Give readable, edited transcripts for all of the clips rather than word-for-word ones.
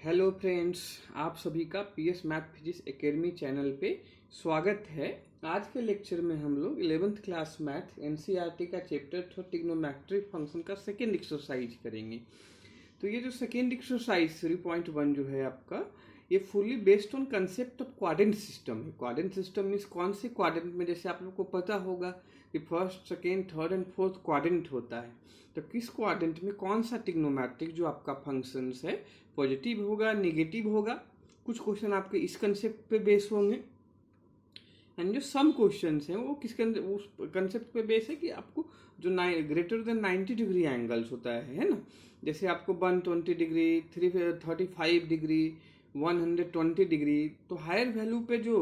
Hello friends, आप सभी का PS math physics academy channel पे स्वागत है। आज के लेक्चर में हम लोग 11th क्लास मैथ एनसीईआरटी का चैप्टर ट्रिग्नोमेट्रिक फंक्शन का सेकेंड एक्सरसाइज करेंगे। तो ये जो सेकेंड एक्सरसाइज 3.1 जो है आपका, ये fully based on concept of quadrant system है। क्वाड्रेंट सिस्टम मीन्स कौन से क्वाड्रेंट में, जैसे आप लोग को पता होगा कि first, second, third and fourth quadrant होता है। तो किस क्वाड्रेंट में कौन सा ट्रिग्नोमेट्रिक जो आपका फंक्शंस है पॉजिटिव होगा, नेगेटिव होगा। कुछ क्वेश्चन आपके इस कंसेप्ट पे बेस होंगे एंड जो सम क्वेश्चंस हैं वो किस उस कंसेप्ट पे बेस है कि आपको जो ग्रेटर देन 90 डिग्री एंगल्स होता है ना, जैसे आपको 120 डिग्री, 335 डिग्री, 120 डिग्री, तो हायर वैल्यू पे जो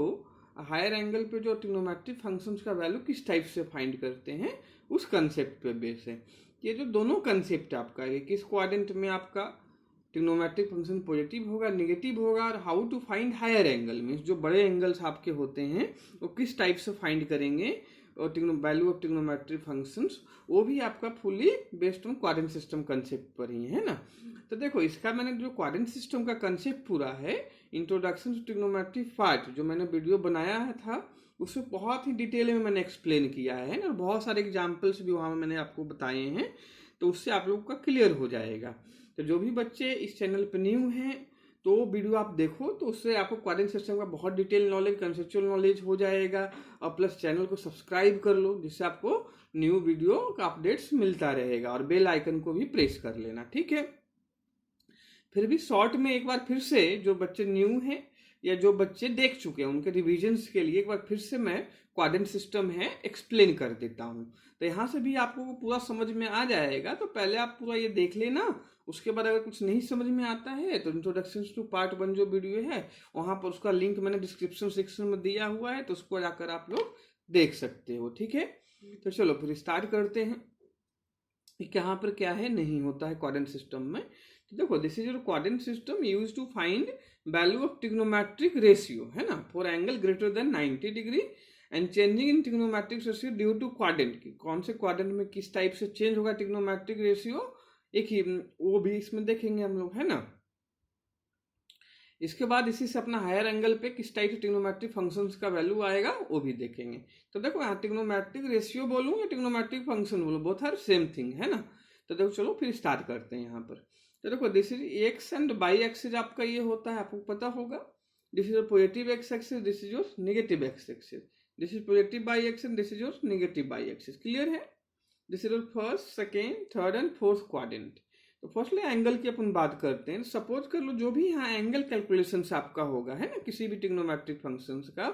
हायर एंगल पे जो ट्रिग्नोमेट्रिक फंक्शंस का वैल्यू किस टाइप से फाइंड करते हैं उस कंसेप्ट पे बेस है। ये जो दोनों कंसेप्ट आपका है, किस क्वाड्रेंट में आपका ट्रिग्नोमेट्रिक फंक्शन पॉजिटिव होगा, नेगेटिव होगा, और how to find higher angle means जो बड़े एंगल्स आपके होते हैं वो किस टाइप से फाइंड करेंगे, और वैल्यू ऑफ ट्रिग्नोमेट्रिक फंक्शंस वो भी आपका fully based on quadrant system concept पर ही है ना। तो देखो, इसका मैंने जो क्वाड्रेंट सिस्टम का कंसेप्ट पूरा है, इंट्रोडक्शन टू ट्रिग्नोमेट्रिक पार्ट, जो मैंने वीडियो बनाया था उसमें बहुत ही डिटेल में मैंने एक्सप्लेन किया है ना, बहुत सारे एग्जाम्पल्स भी वहाँ मैंने आपको बताए हैं, तो उससे आप लोगों का क्लियर हो जाएगा। तो जो भी बच्चे इस चैनल पर न्यू हैं तो वीडियो आप देखो, तो उससे आपको क्वाड्रेंट सिस्टम का बहुत डिटेल नॉलेज, कंसेप्चुअल नॉलेज हो जाएगा। और प्लस चैनल को सब्सक्राइब कर लो, जिससे आपको न्यू वीडियो का अपडेट्स मिलता रहेगा, और बेल आइकन को भी प्रेस कर लेना, ठीक है। फिर भी शॉर्ट में एक बार फिर से जो बच्चे न्यू हैं या जो बच्चे देख चुके हैं उनके रिविजन्स के लिए एक बार फिर से मैं क्वाड्रेंट सिस्टम है एक्सप्लेन कर देता हूँ। तो यहाँ से भी आपको पूरा समझ में आ जाएगा, तो पहले आप पूरा ये देख लेना। उसके बाद अगर कुछ नहीं समझ में आता है तो इंट्रोडक्शन टू पार्ट 1 जो वीडियो है वहाँ पर उसका लिंक मैंने डिस्क्रिप्शन सेक्शन में दिया हुआ है, तो उसको जाकर आप लोग देख सकते हो, ठीक है। तो चलो फिर स्टार्ट करते हैं कि यहाँ पर क्या है नहीं होता है क्वाड्रेंट सिस्टम में। तो देखो, this is your quadrant system use to find value of trigonometric ratio है ना, for angle greater than 90 degree and changing in trigonometric ratio due to quadrant की, कौन से क्वाड्रेंट में किस टाइप से चेंज होगा ट्रिग्नोमेट्रिक रेशियो, एक ही वो भी इसमें देखेंगे हम लोग है ना। इसके बाद इसी से अपना हायर एंगल पे किस टाइप से ट्रिग्नोमेट्रिक फंक्शंस का वैल्यू आएगा वो भी देखेंगे। तो देखो, यहाँ ट्रिग्नोमेट्रिक रेशियो बोलूँ या ट्रिग्नोमेट्रिक फंक्शन बोलूँ, बोथ आर सेम थिंग है ना। तो देखो चलो फिर स्टार्ट करते हैं यहाँ पर। तो देखो, this is X and Y axis आपका ये होता है, आपको पता होगा। This is your positive X axis, this is your negative X axis. This is positive Y axis, this is your negative Y axis. Clear है? This is your first, second, third and fourth quadrant. तो firstly angle की अपन बात करते हैं। Suppose कर लो जो भी यहाँ एंगल कैलकुलेशन आपका होगा है ना, किसी भी ट्रिग्नोमेट्रिक फंक्शंस का,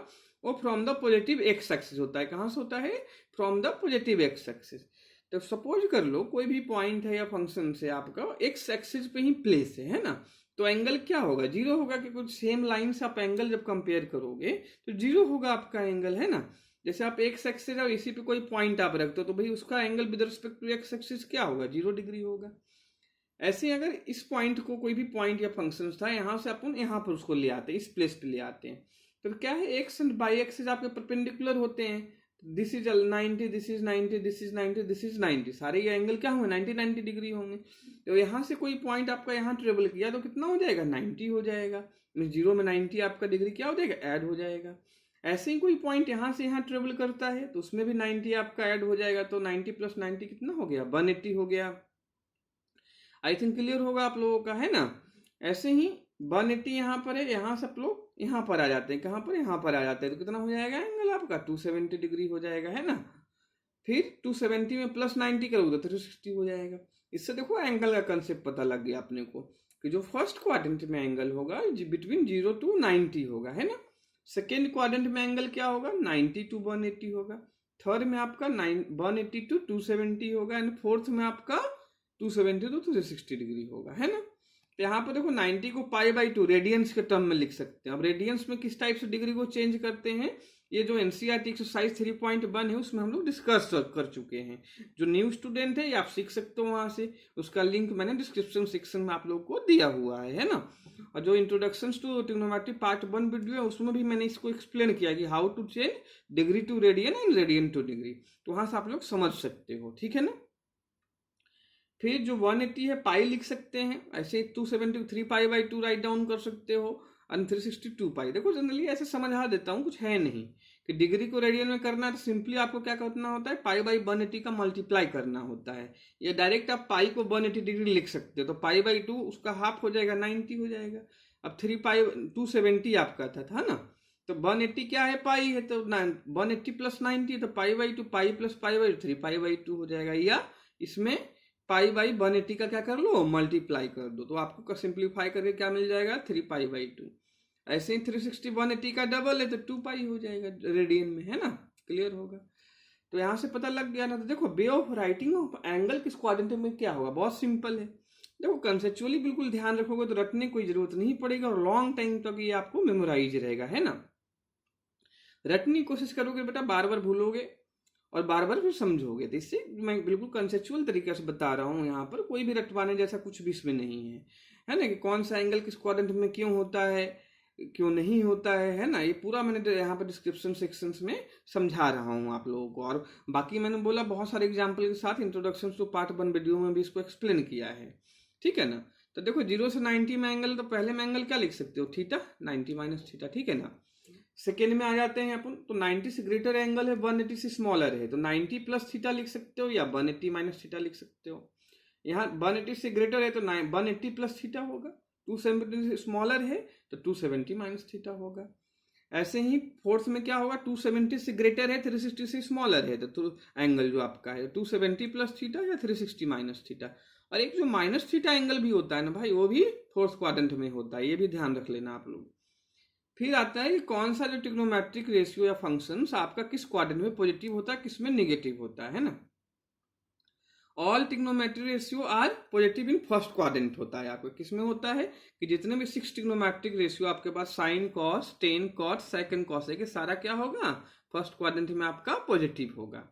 वो from the positive X axis होता है। कहाँ से होता है? From the positive X axis. तो सपोज कर लो कोई भी पॉइंट है या फंक्शन से आपका एक्स एक्सिस पे ही प्लेस है ना, तो एंगल क्या होगा? जीरो होगा, कि कुछ सेम लाइन से आप एंगल जब कंपेयर करोगे तो जीरो होगा आपका एंगल है ना। जैसे आप एक्स एक्सिस और इसी पे कोई पॉइंट आप रखते हो तो भाई उसका angle with respect to X axis क्या होगा? 0 डिग्री होगा। ऐसे ही अगर इस पॉइंट को, कोई भी पॉइंट या फंक्शन था, यहाँ से अपन यहाँ पर उसको ले आते हैं, इस प्लेस पे ले आते हैं, तो क्या है, एक्स एंड बाई एक्सिस आपके परपेंडिकुलर होते हैं। This is 90, this is 90, this is 90, this is 90, सारे ये एंगल क्या होंगे? 90 डिग्री होंगे। तो यहाँ से कोई पॉइंट आपका यहाँ ट्रेवल किया तो कितना हो जाएगा? 90 हो जाएगा। 0 में 90 आपका डिग्री क्या हो जाएगा? ऐड हो जाएगा। ऐसे ही कोई पॉइंट यहाँ से यहाँ ट्रेवल करता है तो उसमें भी 90 आपका ऐड हो जाएगा, तो 90 प्लस 90 कितना हो गया? 180 हो गया। आई थिंक क्लियर होगा आप लोगों का है ना। ऐसे ही 180 यहाँ पर है, यहाँ से आप लोग यहाँ पर आ जाते हैं, कहाँ पर? यहाँ पर आ जाते हैं, तो कितना हो जाएगा एंगल आपका? 270 डिग्री हो जाएगा है ना। फिर 270 में प्लस 90 करोगे तो 360 हो जाएगा। इससे देखो एंगल का कंसेप्ट पता लग गया अपने को, कि जो फर्स्ट क्वाड्रेंट में एंगल होगा बिटवीन 0 to 90 होगा है ना। सेकेंड क्वाड्रेंट में एंगल क्या होगा? 90 to 180 होगा। थर्ड में आपका 180 to 270 होगा, एंड फोर्थ में आपका 270 to 360 डिग्री होगा है ना। तो यहाँ पर देखो 90 को π/2 रेडियंस के टर्म में लिख सकते हैं। अब रेडियंस में किस टाइप से डिग्री को चेंज करते हैं, ये जो एनसीईआरटी एक्सरसाइज 3.1 है उसमें हम लोग डिस्कस कर चुके हैं। जो न्यू स्टूडेंट है ये आप सीख सकते हो वहां से, उसका लिंक मैंने डिस्क्रिप्शन सेक्शन में आप लोग को दिया हुआ है ना। और जो introduction to trigonometric part 1 video है उसमें भी मैंने इसको एक्सप्लेन किया कि how to change degree to radian and radian to degree, तो वहां से आप लोग समझ सकते हो, ठीक है ना। फिर जो 180 है पाई लिख सकते हैं, ऐसे 273 पाई बाई 2 राइट डाउन कर सकते हो, और 362 पाई। देखो जनरली ऐसे समझा देता हूँ, कुछ है नहीं कि डिग्री को रेडियन में करना है तो सिंपली आपको क्या करना होता है, पाई बाई 180 का मल्टीप्लाई करना होता है, या डायरेक्ट आप पाई को 180 डिग्री लिख सकते हो, तो पाई बाई 2 उसका हाफ हो जाएगा, 90 हो जाएगा। अब 3 पाई 270 आपका था ना, तो 180 क्या है, पाई है, तो 180 प्लस 90 तो pi by 2, pi plus pi by 3 pi by 2 हो जाएगा, या इसमें पाई बाई 180 का क्या कर लो, मल्टीप्लाई कर दो, तो आपको सिंप्लीफाई करके क्या मिल जाएगा, 3 पाई बाई 2। ऐसे ही 360 180 का डबल है तो 2 पाई हो जाएगा रेडियन में, है ना, क्लियर होगा। तो यहाँ से पता लग गया ना। तो देखो way of writing of angle किस क्वाड्रेंट में क्या होगा, बहुत सिंपल है। देखो कंसेप्चुअली बिल्कुल ध्यान रखोगे तो रटने की कोई जरूरत नहीं पड़ेगा, और लॉन्ग टाइम तक ये आपको मेमोराइज रहेगा, है ना। रटने की कोशिश करोगे बेटा, बार बार भूलोगे और बार बार फिर समझोगे। तो इससे मैं बिल्कुल कंसेप्चुअल तरीके से बता रहा हूँ, यहाँ पर कोई भी रटवाने जैसा कुछ भी इसमें नहीं है ना, कि कौन सा एंगल किस क्वाड्रेंट में क्यों होता है, क्यों नहीं होता है ना, ये पूरा मैंने यहाँ पर डिस्क्रिप्शन सेक्शंस में समझा रहा हूँ आप लोगों को। और बाकी मैंने बोला बहुत सारे एग्जाम्पल के साथ इंट्रोडक्शन टू पार्ट 1 वीडियो में भी इसको एक्सप्लेन किया है, ठीक है ना। तो देखो 0 से 90 में एंगल, तो पहले में एंगल क्या लिख सकते हो, थीटा, 90 माइनस थीटा, ठीक है ना। सेकेंड में आ जाते हैं अपन, तो 90 से ग्रेटर एंगल है, 180 से स्मॉलर है, तो 90 प्लस थीटा लिख सकते हो, या 180 माइनस थीटा लिख सकते हो। यहाँ 180 से ग्रेटर है तो 180 प्लस थीटा होगा, 270 से स्मॉलर है तो 270 माइनस थीटा होगा। ऐसे ही फोर्थ में क्या होगा, 270 से ग्रेटर है, 360 से स्मॉलर है, तो एंगल जो आपका है 270 प्लस थीटा या 360 माइनस थीटा। और एक जो माइनस थीटा एंगल भी होता है ना भाई, वो भी फोर्थ क्वाड्रेंट में होता है, ये भी ध्यान रख लेना आप लोग। फिर आता है कि कौन सा जो ट्रिग्नोमेट्रिक रेशियो या फंक्शंस आपका किस क्वाड्रेंट में पॉजिटिव होता है, किस में नेगेटिव होता है ना। All trigonometric ratio are positive in first quadrant होता है आपका, किसमें होता है कि जितने भी 6 ट्रिग्नोमेट्रिक रेशियो आपके पास, sine cos tan cot second cosec, सारा क्या होगा, फर्स्ट क्वाड्रेंट में आपका पॉजिटिव होगा।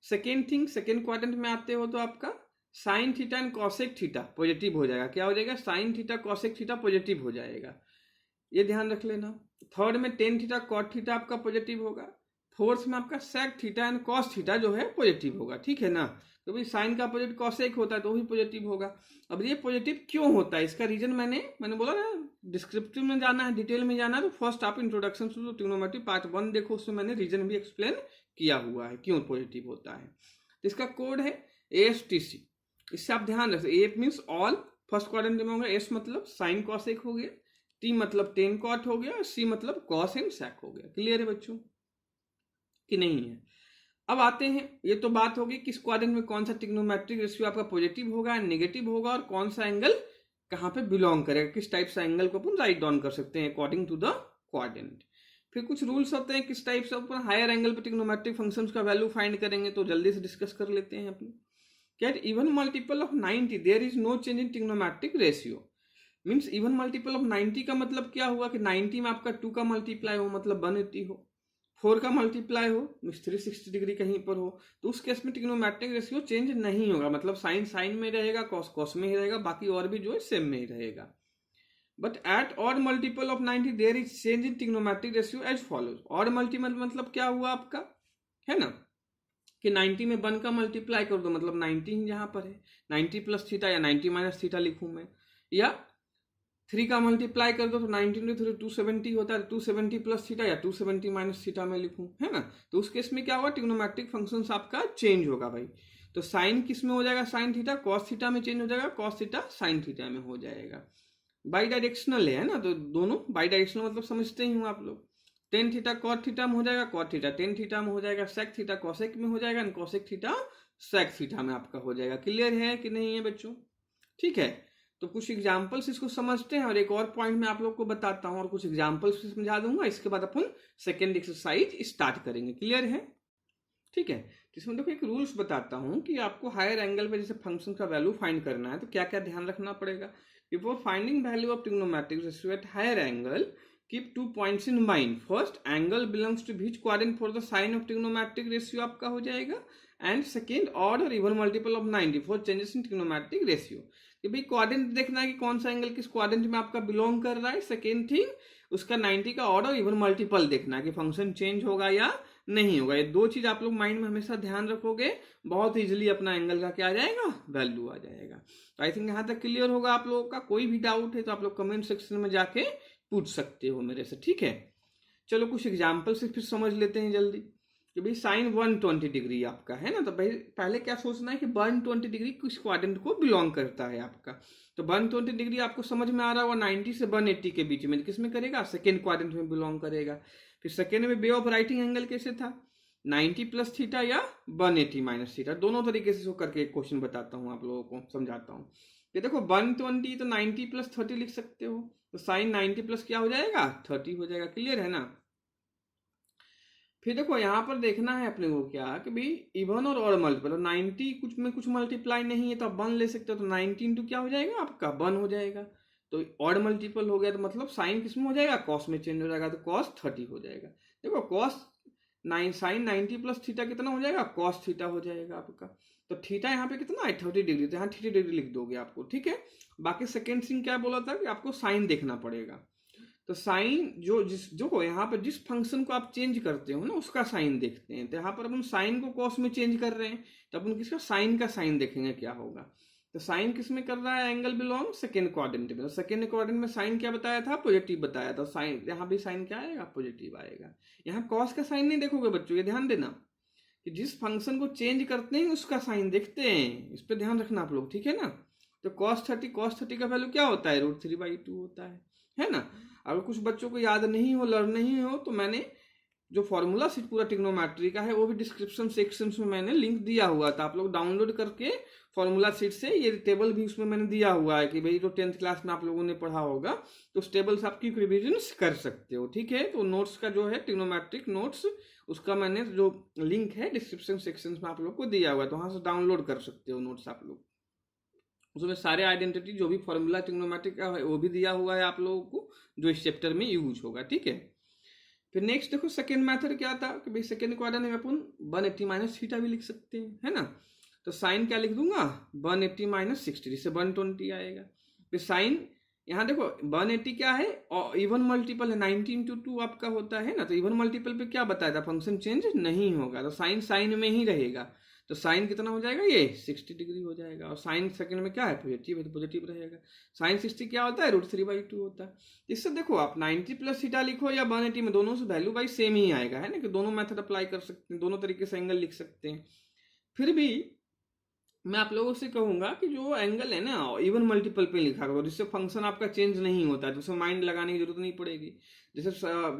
सेकेंड थिंग, सेकेंड क्वाड्रेंट में आते हो तो आपका sine theta and cosec theta positive हो जाएगा, क्या हो जाएगा, sine theta cosec theta positive हो जाएगा, ये ध्यान रख लेना। थर्ड में टेन थीटा कॉट थीटा आपका पॉजिटिव होगा। फोर्थ में आपका sec theta and cos theta जो है पॉजिटिव होगा, ठीक है ना। तो भाई साइन का अपोजिट कॉसेक होता है तो भी पॉजिटिव होगा। अब ये पॉजिटिव क्यों होता है, इसका रीजन मैंने बोला ना, डिस्क्रिप्टिव में जाना है, डिटेल में जाना है, तो फर्स्ट आप इंट्रोडक्शन टू ट्रिग्नोमेट्री पार्ट 1 देखो, उसमें मैंने रीजन भी एक्सप्लेन किया हुआ है क्यों पॉजिटिव होता है। तो इसका कोड है ASTC, इससे आप ध्यान रखें। ए मीन्स ऑल फर्स्ट क्वाड्रेंट में होगा, एस मतलब साइन कॉसेक हो गया, टी मतलब टेन कॉट हो गया, सी मतलब कॉस एंड सेक हो गया। क्लियर है बच्चों कि नहीं है। अब आते हैं, ये तो बात होगी किस क्वाड्रेंट में कौन सा ट्रिग्नोमेट्रिक रेशियो आपका पॉजिटिव होगा एंड नेगेटिव होगा, और कौन सा एंगल कहाँ पे बिलोंग करेगा, किस टाइप से एंगल को अपन राइट डाउन कर सकते हैं अकॉर्डिंग टू द क्वाड्रेंट। फिर कुछ रूल्स होते हैं किस टाइप से अपन हायर एंगल पे ट्रिग्नोमेट्रिक फंक्शंस का वैल्यू फाइंड करेंगे, तो जल्दी से डिस्कस कर लेते हैं अपन। क्या even multiple of 90 there is no change in trigonometric ratio. Means even multiple of 90 का मतलब क्या हुआ कि 90 में आपका 2 का मल्टीप्लाई हो मतलब 180 हो, 4 का मल्टीप्लाई हो मीन्स 360 डिग्री कहीं पर हो, तो उस केस में ट्रिग्नोमेट्रिक रेशियो चेंज नहीं होगा, मतलब साइन साइन में रहेगा, कॉस कॉस में ही रहेगा, बाकी और भी जो है सेम में ही रहेगा। But at odd multiple of 90 there is change in trigonometric ratio as follows. Odd multiple मतलब क्या हुआ आपका, है ना, कि 90 में 1 का मल्टीप्लाई कर दो मतलब 90 यहाँ पर है, 90 प्लस थीटा या 90 माइनस थीटा लिखूं मैं, या 3 का मल्टीप्लाई कर दो तो 19 to 3 270 होता है, 270 प्लस थीटा या 270 माइनस थीटा में लिखूं, है ना। तो उस केस में क्या होगा, ट्रिग्नोमेट्रिक फंक्शंस आपका चेंज होगा भाई। तो साइन किस में हो जाएगा, साइन थीटा कॉस थीटा में चेंज हो जाएगा, कॉस थीटा साइन थीटा में हो जाएगा। बाई डायरेक्शनल है ना, तो दोनों बाई डायरेक्शनल मतलब समझते ही हूँ आप लोग। टेन थीटा कॉट थीटा में हो जाएगा, कॉट थीटा टेन थीटा में हो जाएगा, सेक थीटा कॉसेक में हो जाएगा, कॉसेक थीटा सेक थीटा में आपका हो जाएगा। क्लियर है कि नहीं है बच्चों, ठीक है। तो कुछ एग्जाम्पल्स इसको समझते हैं, और एक और पॉइंट मैं आप लोग को बताता हूं और कुछ एग्जाम्पल्स समझा दूंगा, इसके बाद अपन सेकेंड एक्सरसाइज स्टार्ट करेंगे। क्लियर है, ठीक है। इसमें देखो एक रूल्स बताता हूं कि आपको हायर एंगल पे जैसे फंक्शन का वैल्यू फाइंड करना है तो क्या क्या ध्यान रखना पड़ेगा। Before finding value of trigonometric ratio at higher angle, keep 2 points in mind. First, angle belongs to which quadrant for the sign of trigonometric ratio आपका हो जाएगा, and second, odd or even multiple of 90 for changes in trigonometric ratio. कि भाई quadrant देखना है कि कौन सा एंगल किस क्वाड्रेंट में आपका बिलोंग कर रहा है। सेकेंड थिंग, उसका 90 का ऑड और इवन मल्टीपल देखना है कि फंक्शन चेंज होगा या नहीं होगा। ये दो चीज आप लोग माइंड में हमेशा ध्यान रखोगे, बहुत इजीली अपना एंगल का क्या आ जाएगा, वैल्यू आ जाएगा। तो आई थिंक यहाँ तक क्लियर होगा आप लोगों का। कोई भी डाउट है तो आप लोग कमेंट सेक्शन में जाके पूछ सकते हो मेरे से, ठीक है। चलो कुछ एग्जाम्पल से फिर समझ लेते हैं जल्दी कि भाई साइन 120 डिग्री आपका है ना, तो भाई पहले क्या सोचना है कि 120 डिग्री किस क्वाड्रेंट को बिलोंग करता है आपका। तो 120 डिग्री आपको समझ में आ रहा होगा 90 से 180 के बीच में किस में करेगा, सेकेंड क्वाड्रेंट में बिलोंग करेगा। फिर सेकेंड में वे ऑफ राइटिंग एंगल कैसे था, 90 प्लस थीटा या 180 माइनस थीटा, दोनों तरीके से करके एक क्वेश्चन बताता हूँ आप लोगों को, समझाता हूँ। ये देखो 120 तो 90 प्लस 30 लिख सकते हो, तो साइन 90 प्लस क्या हो जाएगा, 30 हो जाएगा। क्लियर है ना। फिर देखो यहाँ पर देखना है अपने को क्या कि भाई इवन और मल्टीपल, 90 कुछ में कुछ मल्टीप्लाई नहीं है तो आप 1 ले सकते हो, तो 90 इंटू क्या हो जाएगा आपका 1 हो जाएगा। तो ऑड मल्टीपल हो गया तो मतलब साइन किस में हो जाएगा, कॉस में चेंज हो जाएगा, तो कॉस 30 हो जाएगा। देखो कॉस साइन 90 प्लस थीटा कितना हो जाएगा, कॉस थीटा हो जाएगा आपका। तो थीटा यहाँ पे कितना है 30 डिग्री, तो यहाँ 30 डिग्री लिख दोगे आपको, ठीक है। बाकी सेकेंड थिंग क्या बोला था कि आपको साइन देखना पड़ेगा। तो साइन जो यहाँ पर जिस फंक्शन को आप चेंज करते हो ना उसका साइन देखते हैं। तो यहाँ पर अपन साइन को कॉस में चेंज कर रहे हैं, तो अपन किसका साइन का साइन देखेंगे क्या होगा। तो साइन किस में कर रहा है, एंगल बिलोंग सेकेंड क्वाड्रेंट में। तो सेकेंड क्वाड्रेंट में साइन क्या बताया था, पॉजिटिव बताया था। साइन यहाँ भी साइन क्या आएगा, पॉजिटिव आएगा। यहाँ कॉस का साइन नहीं देखोगे बच्चों, ये ध्यान देना कि जिस फंक्शन को चेंज करते हैं उसका साइन देखते हैं, इस पर ध्यान रखना आप लोग, ठीक है ना। तो cos 30 का वैल्यू क्या होता है, √3/2 होता है ना। अगर कुछ बच्चों को याद नहीं हो, लर्न नहीं हो, तो मैंने जो फॉर्मूला सीट पूरा ट्रिग्नोमेट्री का है वो भी डिस्क्रिप्शन सेक्शन में मैंने लिंक दिया हुआ था, आप लोग डाउनलोड करके फॉर्मूला सीट से ये टेबल भी उसमें मैंने दिया हुआ है कि भाई जो 10th क्लास में आप लोगों ने पढ़ा होगा तो उस टेबल से आप क्विक रिविजन कर सकते हो, ठीक है। तो नोट्स का जो है ट्रिग्नोमेट्रिक नोट्स, उसका मैंने जो लिंक है डिस्क्रिप्शन सेक्शन में आप लोग को दिया हुआ है, तो वहां से डाउनलोड कर सकते हो नोट्स आप लोग। उसमें सारे आइडेंटिटी जो भी फॉर्मूला ट्रिग्नोमेट्रिक का है वो भी दिया हुआ है आप लोगों को, जो इस चैप्टर में यूज होगा, ठीक है। फिर नेक्स्ट देखो सेकेंड मेथड क्या था कि भाई सेकेंड क्वाड्रेंट में अपन 180 माइनस थीटा भी लिख सकते हैं, है ना। तो साइन क्या लिख दूंगा, 180 माइनस 60, जिससे 120 आएगा। फिर साइन यहाँ देखो 180 क्या है, इवन मल्टीपल है, 90 इंटू 2 आपका होता है ना। तो इवन मल्टीपल पे क्या बताया था, फंक्शन चेंज नहीं होगा, तो साइन साइन में ही रहेगा। तो साइन कितना हो जाएगा, ये 60 डिग्री हो जाएगा। और साइन सेकंड में क्या है, पॉजिटिव है, तो पॉजिटिव रहेगा। साइन 60 क्या होता है, √3/2 होता है। इससे देखो आप 90 प्लस थीटा लिखो या 180 में, दोनों से वैल्यू बाई सेम ही आएगा, है ना, कि दोनों मेथड अप्लाई कर सकते हैं, दोनों तरीके से एंगल लिख सकते हैं। फिर भी मैं आप लोगों से कहूंगा कि जो एंगल है ना इवन मल्टीपल पे लिखा करो, जिससे फंक्शन आपका चेंज नहीं होता है, तो उसमें माइंड लगाने की जरूरत नहीं पड़ेगी। जैसे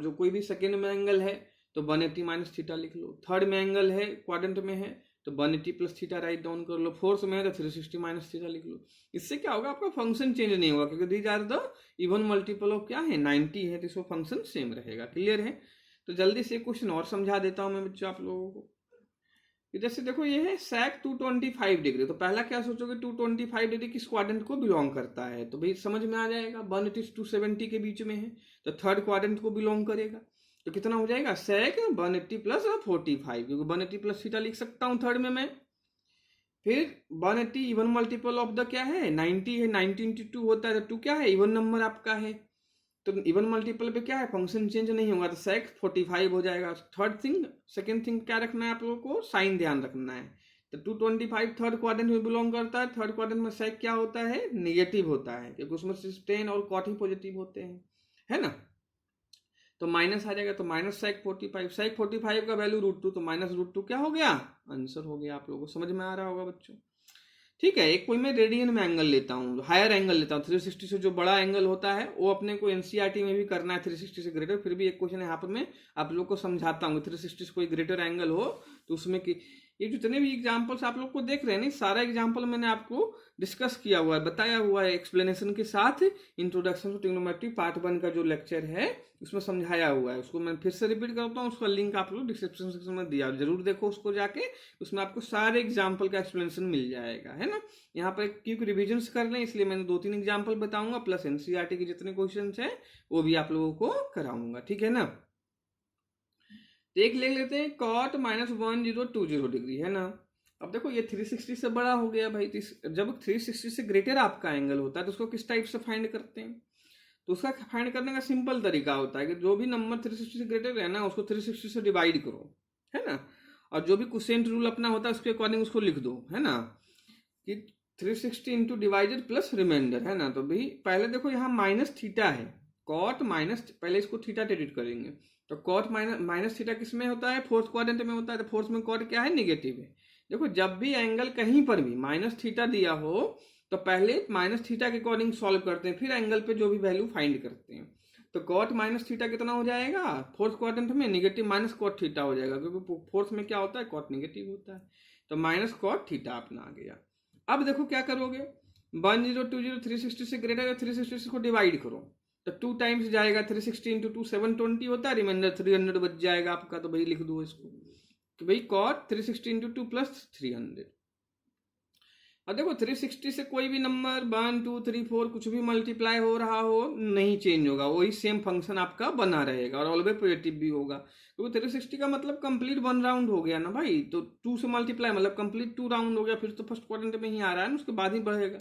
जो कोई भी सेकेंड में एंगल है तो 180 माइनस थीटा लिख लो, थर्ड में एंगल है क्वाड्रेंट में है तो 180 प्लस थीटा राइट डाउन कर लो, फोर्थ में है तो 360 माइनस थीटा लिख लो। इससे क्या होगा, आपका फंक्शन चेंज नहीं होगा, क्योंकि these are the even multiple of क्या है 90 है, तो इसको फंक्शन सेम रहेगा। क्लियर है। तो जल्दी से क्वेश्चन और समझा देता हूं मैं बच्चों आप लोगों को। जैसे देखो ये है sec 225 डिग्री, तो पहला क्या सोचोगे 225 डिग्री किस क्वाड्रेंट को बिलोंग करता है, तो भाई समझ में आ जाएगा 180 से 270 के बीच में है, तो थर्ड क्वाड्रेंट को बिलोंग करेगा। तो कितना हो जाएगा sec 180 प्लस 45, क्योंकि 180 प्लस थीटा लिख सकता हूँ थर्ड में मैं। फिर 180 इवन मल्टीपल ऑफ द क्या है 90 है, 90 इंटू 2 होता है, तो 2 क्या है इवन नंबर आपका है, तो इवन मल्टीपल पे क्या है फंक्शन चेंज नहीं होगा, तो sec 45 हो जाएगा। थर्ड थिंग सेकंड थिंग क्या रखना है आप लोगों को, साइन ध्यान रखना है। तो 225 थर्ड क्वाड्रेंट में बिलोंग करता है, थर्ड क्वाड्रेंट में sec क्या होता है, नेगेटिव होता है, क्योंकि उसमें 10 और cot ही पॉजिटिव होते हैं, है ना। तो माइनस आ जाएगा, तो माइनस sec 45 का वैल्यू √2, तो माइनस √2 क्या हो गया, आंसर हो गया। आप लोगों को समझ में आ रहा होगा बच्चों, ठीक है। एक कोई मैं रेडियन में एंगल लेता हूँ, हायर एंगल लेता हूँ, 360 से जो बड़ा एंगल होता है वो अपने को एनसीईआरटी में भी करना है 360 से ग्रेटर। फिर भी एक क्वेश्चन यहाँ पर मैं आप लोग को समझाता हूँ, 360 से कोई ग्रेटर एंगल हो तो उसमें कि ये जितने भी एग्जांपल्स आप लोग को देख रहे हैं नहीं, सारा एग्जांपल मैंने आपको डिस्कस किया हुआ है, बताया हुआ है एक्सप्लेनेशन के साथ। इंट्रोडक्शन टू ट्रिग्नोमेट्री पार्ट 1 का जो लेक्चर है उसमें समझाया हुआ है, उसको मैं फिर से रिपीट करता हूँ, उसका लिंक आप लोग डिस्क्रिप्शन सेक्शन में दिया, जरूर देखो उसको जाके, उसमें आपको सारे एग्जाम्पल का एक्सप्लेनेशन मिल जाएगा, है ना। यहाँ पर क्योंकि रिविजन कर लें इसलिए मैंने 2-3 एग्जाम्पल बताऊंगा, प्लस एनसीईआरटी के जितने क्वेश्चन है वो भी आप लोगों को कराऊंगा, ठीक है ना। एक ले लेते हैं cot -1020 डिग्री, है ना। अब देखो ये 360 से बड़ा हो गया भाई, जब 360 से ग्रेटर आपका एंगल होता है तो उसको किस टाइप से फाइंड करते हैं, तो उसका फाइंड करने का सिंपल तरीका होता है कि जो भी नंबर 360 से ग्रेटर है ना उसको 360 से डिवाइड करो, है ना। और जो भी क्वोशिएंट रूल अपना होता है उसके अकॉर्डिंग उसको लिख दो, है ना, कि 360 इंटू डिवाइडेड प्लस रिमाइंडर, है ना। तो भाई पहले देखो यहाँ माइनस थीटा है, कॉट माइनस, पहले इसको थीटा ट्रीट करेंगे। तो कॉट माइनस थीटा किस में होता है, फोर्थ क्वाड्रेंट में होता है। तो फोर्थ में कॉट क्या है, नेगेटिव है। देखो जब भी एंगल कहीं पर भी माइनस थीटा दिया हो तो पहले माइनस थीटा के अकॉर्डिंग सॉल्व करते हैं, फिर एंगल पे जो भी वैल्यू फाइंड करते हैं। तो कॉट माइनस थीटा कितना हो जाएगा, फोर्थ क्वाड्रेंट में नेगेटिव माइनस कॉट थीटा हो जाएगा, क्योंकि फोर्थ में क्या होता है, कॉट नेगेटिव होता है। तो माइनस कॉट थीटा अपना आ गया। अब देखो क्या करोगे, 1020 360 से ग्रेटर है, 360 को डिवाइड करो तो 2 टाइम्स जाएगा, 360 इंटू 2 720 होता है, रिमाइंडर 300 बच जाएगा आपका। तो भाई लिख दो इसको कि भाई कॉट 360 इंटू 2 प्लस 300। और देखो 360 से कोई भी नंबर 1 2 3 4 कुछ भी मल्टीप्लाई हो रहा हो नहीं चेंज होगा, वही सेम फंक्शन आपका बना रहेगा और ऑलवेज पॉजिटिव भी होगा, क्योंकि 360 का मतलब कंप्लीट 1 राउंड हो गया ना भाई। तो 2 से मल्टीप्लाई मतलब कंप्लीट 2 राउंड हो गया, फिर तो फर्स्ट क्वाड्रेंट में ही आ रहा है ना, उसके बाद ही बढ़ेगा।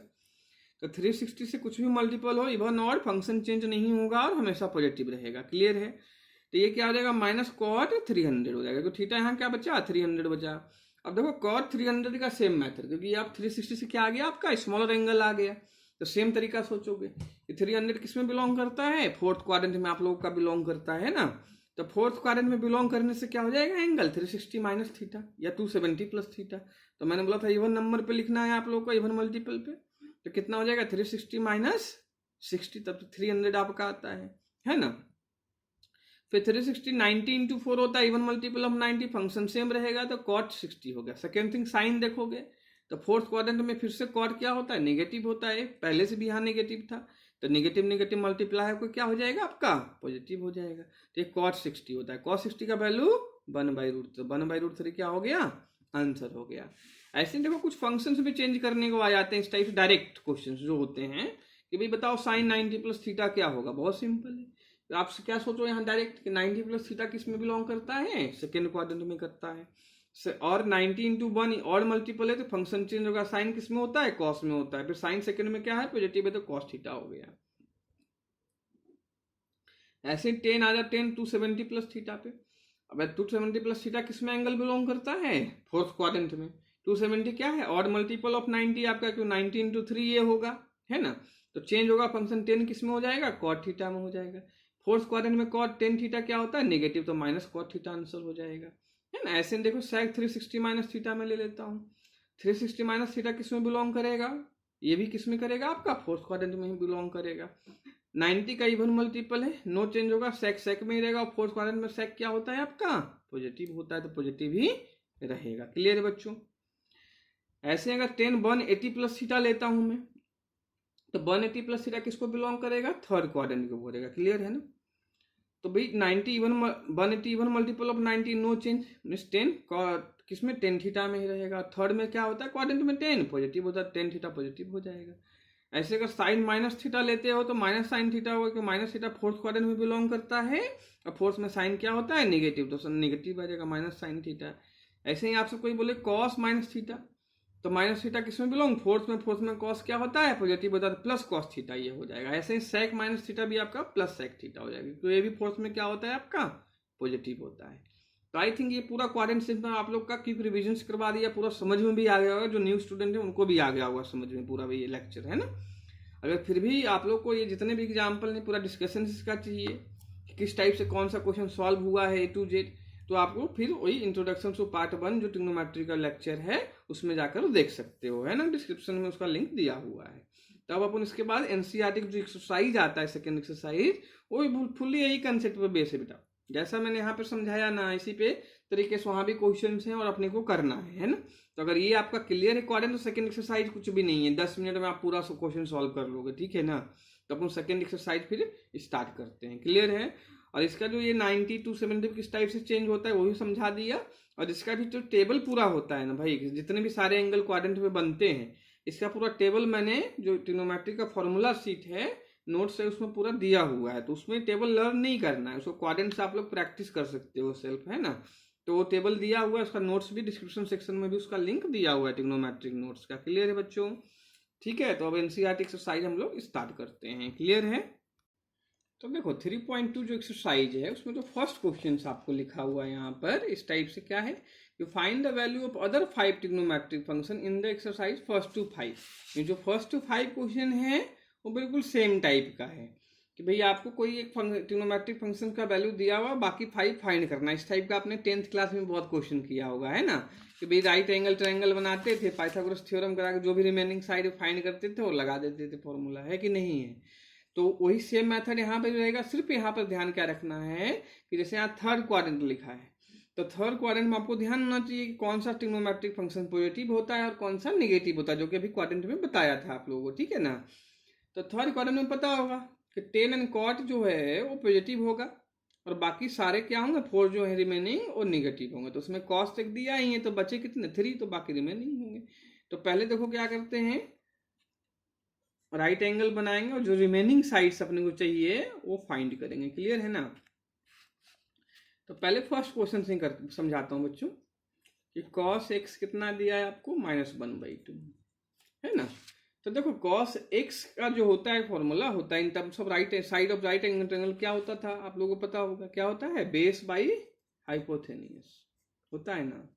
तो 360 से कुछ भी मल्टीपल हो, इवन और फंक्शन चेंज नहीं होगा और हमेशा पॉजिटिव रहेगा। क्लियर है। तो ये क्या हो जाएगा, माइनस कॉट 300 हो जाएगा। तो थीटा यहाँ क्या बचा, 300 बचा। अब देखो कॉट 300 का सेम मेथड, क्योंकि आप 360 से क्या आ गया, आपका स्मॉलर एंगल आ गया। तो सेम तरीका सोचोगे कि 300 किस में बिलोंग करता है, फोर्थ क्वाड्रेंट में आप लोगों का बिलोंग करता है ना। तो फोर्थ क्वाड्रेंट में बिलोंग करने से क्या हो जाएगा, एंगल 360 माइनस थीटा या 270 प्लस थीटा। तो मैंने बोला था इवन नंबर पे लिखना है आप लोगों को, इवन मल्टीपल पे। तो कितना हो जाएगा, 360 माइनस 60, तब तो 300 आपका आता है ना। फिर 360 90 इंटू 4 होता है, even multiple of 90, function same रहेगा तो कॉट 60 हो गया। सेकेंड थिंग साइन देखोगे तो फोर्थ क्वाड्रेंट में फिर से कॉट क्या होता है, नेगेटिव होता है, पहले से भी यहाँ नेगेटिव था। तो नेगेटिव नेगेटिव मल्टीप्लाई होकर क्या हो जाएगा आपका, पॉजिटिव हो जाएगा। तो ये कॉट 60 होता है। कॉट 60 का वैल्यू 1/√3, तो 1/√3 क्या हो गया, आंसर हो गया। ऐसे देखो कुछ फंक्शंस भी चेंज करने को आ जाते हैं इस टाइप से, डायरेक्ट क्वेश्चंस जो होते हैं कि भाई बताओ साइन 90 प्लस थीटा क्या होगा। बहुत सिंपल है। तो आप क्या सोचो यहाँ डायरेक्ट कि 90 प्लस थीटा किस में बिलोंग करता है, सेकेंड क्वाड्रेंट में करता है। और 90 इंटू 1 और मल्टीपल है तो फंक्शन चेंज होगा, साइन किस में होता है, कॉस में होता है। फिर साइन सेकेंड में क्या है, पॉजिटिव है, तो कॉस थीटा हो गया। ऐसे 10 आ जाते हैं 270 प्लस थीटा पे। अब 270 प्लस थीटा किस में एंगल बिलोंग करता है, फोर्थ क्वाड्रेंट में। 270 क्या है, ऑड मल्टीपल ऑफ 90 आपका, क्यों 90 इंटू 3 ये होगा, है ना। तो चेंज होगा फंक्शन 10 किस में हो जाएगा, कॉट थीटा में हो जाएगा। फोर्थ क्वाड्रेंट में कॉट 10 थीटा क्या होता है, नेगेटिव, तो माइनस कॉट थीटा आंसर हो जाएगा, है ना। ऐसे देखो सेक 360 माइनस थीटा में ले लेता हूँ। 360 माइनस थीटा किस में बिलोंग करेगा, ये भी किस में करेगा आपका, फोर्थ क्वाड्रेंट में ही बिलोंग करेगा। 90 का इवन मल्टीपल है, नो चेंज होगा, सेक सेक में ही रहेगा। और फोर्थ क्वाड्रेंट में सेक क्या होता है आपका, पॉजिटिव होता है, तो पॉजिटिव ही रहेगा। क्लियर है बच्चों। ऐसे अगर 10 180 प्लस थीटा लेता हूं मैं, तो 180 प्लस थीटा किसको बिलोंग करेगा, थर्ड क्वाड्रेंट को बोलेगा। क्लियर है ना। तो भाई 90 even 180 even multiple of 90, no change, means 10 किसमें 10 थीटा में ही रहेगा। थर्ड में क्या होता है, क्वाड्रेंट में 10 पॉजिटिव होता है, 10 थीटा पॉजिटिव हो जाएगा। ऐसे अगर साइन माइनस थीटा लेते हो तो माइनस साइन थीटा होगा, क्योंकि माइनस थीटा फोर्थ क्वाड्रेंट में बिलोंग करता है और फोर्थ में साइन क्या होता है, नेगेटिव, तो नेगेटिव आ जाएगा माइनस साइन थीटा। ऐसे ही आपसे कोई बोले कॉस माइनस थीटा, तो माइनस थीटा किसमें बिलोंग, फोर्थ में कॉस क्या होता है, पॉजिटिव होता है, प्लस कॉस थीटा ये हो जाएगा। ऐसे ही सेक माइनस थीटा भी आपका प्लस सेक थीटा हो जाएगा, तो ये भी फोर्थ में क्या होता है आपका, पॉजिटिव होता है। तो आई थिंक ये पूरा क्वाड्रेंट सिस्टम आप लोग का क्विक रिविजन करवा दिया, पूरा समझ में भी आ गया होगा। जो न्यू स्टूडेंट है उनको भी आ गया होगा समझ में पूरा ये लेक्चर, है ना। अगर फिर भी आप लोग को ये जितने भी एग्जाम्पल ने पूरा डिस्कशन इसका चाहिए कि किस टाइप से कौन सा क्वेश्चन सॉल्व हुआ है A to Z, तो आपको फिर वही इंट्रोडक्शन टू पार्ट 1 जो ट्रिग्नोमेट्री का लेक्चर है उसमें जाकर देख सकते हो, है ना। डिस्क्रिप्शन में उसका लिंक दिया हुआ है। तब अपन इसके बाद एनसीईआरटी का जो एक्सरसाइज आता है सेकेंड एक्सरसाइज, वो भी फुल्ली यही कंसेप्ट पे बेस है बेटा। जैसा मैंने यहाँ पे समझाया ना, इसी पे तरीके से वहाँ भी क्वेश्चन हैं और अपने को करना है ना। तो अगर ये आपका क्लियर है क्वाड्रेंट, तो सेकंड एक्सरसाइज कुछ भी नहीं है, 10 मिनट में आप पूरा क्वेश्चन सॉल्व कर लोगे, ठीक है ना। तो अपन सेकंड एक्सरसाइज फिर स्टार्ट करते हैं। क्लियर है। और इसका जो ये 90 to 70 किस टाइप से चेंज होता है वो भी समझा दिया। और इसका भी जो टेबल पूरा होता है ना भाई, जितने भी सारे एंगल क्वाड्रेंट में बनते हैं, इसका पूरा टेबल मैंने जो ट्रिग्नोमेट्री का फॉर्मूला सीट है नोट्स है उसमें पूरा दिया हुआ है। तो उसमें टेबल लर्न नहीं करना है, उसको क्वाड्रेंट से आप लोग प्रैक्टिस कर सकते हो सेल्फ, है ना। तो वो टेबल दिया हुआ है, उसका नोट्स भी डिस्क्रिप्शन सेक्शन में भी उसका लिंक दिया हुआ है ट्रिग्नोमेट्रिक नोट्स का। क्लियर है बच्चों। ठीक है, तो अब एनसीईआरटी एक्सरसाइज हम लोग स्टार्ट करते हैं। क्लियर है। तो देखो 3.2 जो एक्सरसाइज है उसमें जो फर्स्ट क्वेश्चन आपको लिखा हुआ है यहाँ पर इस टाइप से क्या है, you find the value of other 5 trigonometric function in the exercise first to 5। ये जो फर्स्ट टू 5 क्वेश्चन है वो बिल्कुल सेम टाइप का है कि भाई आपको कोई एक ट्रिग्नोमेट्रिक फंक्शन का वैल्यू दिया हुआ, बाकी 5 फाइंड करना। इस टाइप का आपने 10th क्लास में बहुत क्वेश्चन किया होगा, है ना, कि भाई राइट एंगल ट्रायंगल बनाते थे, पाइथागोरस थ्योरम करा के जो भी रिमेनिंग साइड फाइंड करते थे और लगा देते थे फॉर्मूला, है कि नहीं है। तो वही सेम मेथड यहाँ पे रहेगा, सिर्फ यहाँ पर ध्यान क्या रखना है कि जैसे यहाँ थर्ड क्वाड्रेंट लिखा है, तो थर्ड क्वाड्रेंट में आपको ध्यान होना चाहिए कि कौन सा ट्रिग्नोमेट्रिक फंक्शन पॉजिटिव होता है और कौन सा नेगेटिव होता है, जो कि अभी क्वाड्रेंट में बताया था आप लोगों को, ठीक है ना। तो थर्ड क्वाड्रेंट में पता होगा कि टेन एंड कॉट जो है वो पॉजिटिव होगा और बाकी सारे क्या होंगे, 4 जो है रिमेनिंग और निगेटिव होंगे। तो उसमें कॉस तक दिया ही है, तो बचे कितने 3, तो बाकी रिमेनिंग होंगे। तो पहले देखो क्या करते हैं, राइट एंगल बनाएंगे और जो रिमेनिंग साइड्स अपने को चाहिए वो फाइंड करेंगे। क्लियर है ना। तो पहले फर्स्ट क्वेश्चन से कर समझाता हूँ बच्चों कि cos x कितना दिया है आपको, -1/2, है ना। तो देखो cos x का जो होता है फॉर्मूला होता है in terms of right side of right angle triangle, क्या होता था आप लोगों को पता होगा, क्या होता है, बेस बाई हाइपोथेनियस होता है ना।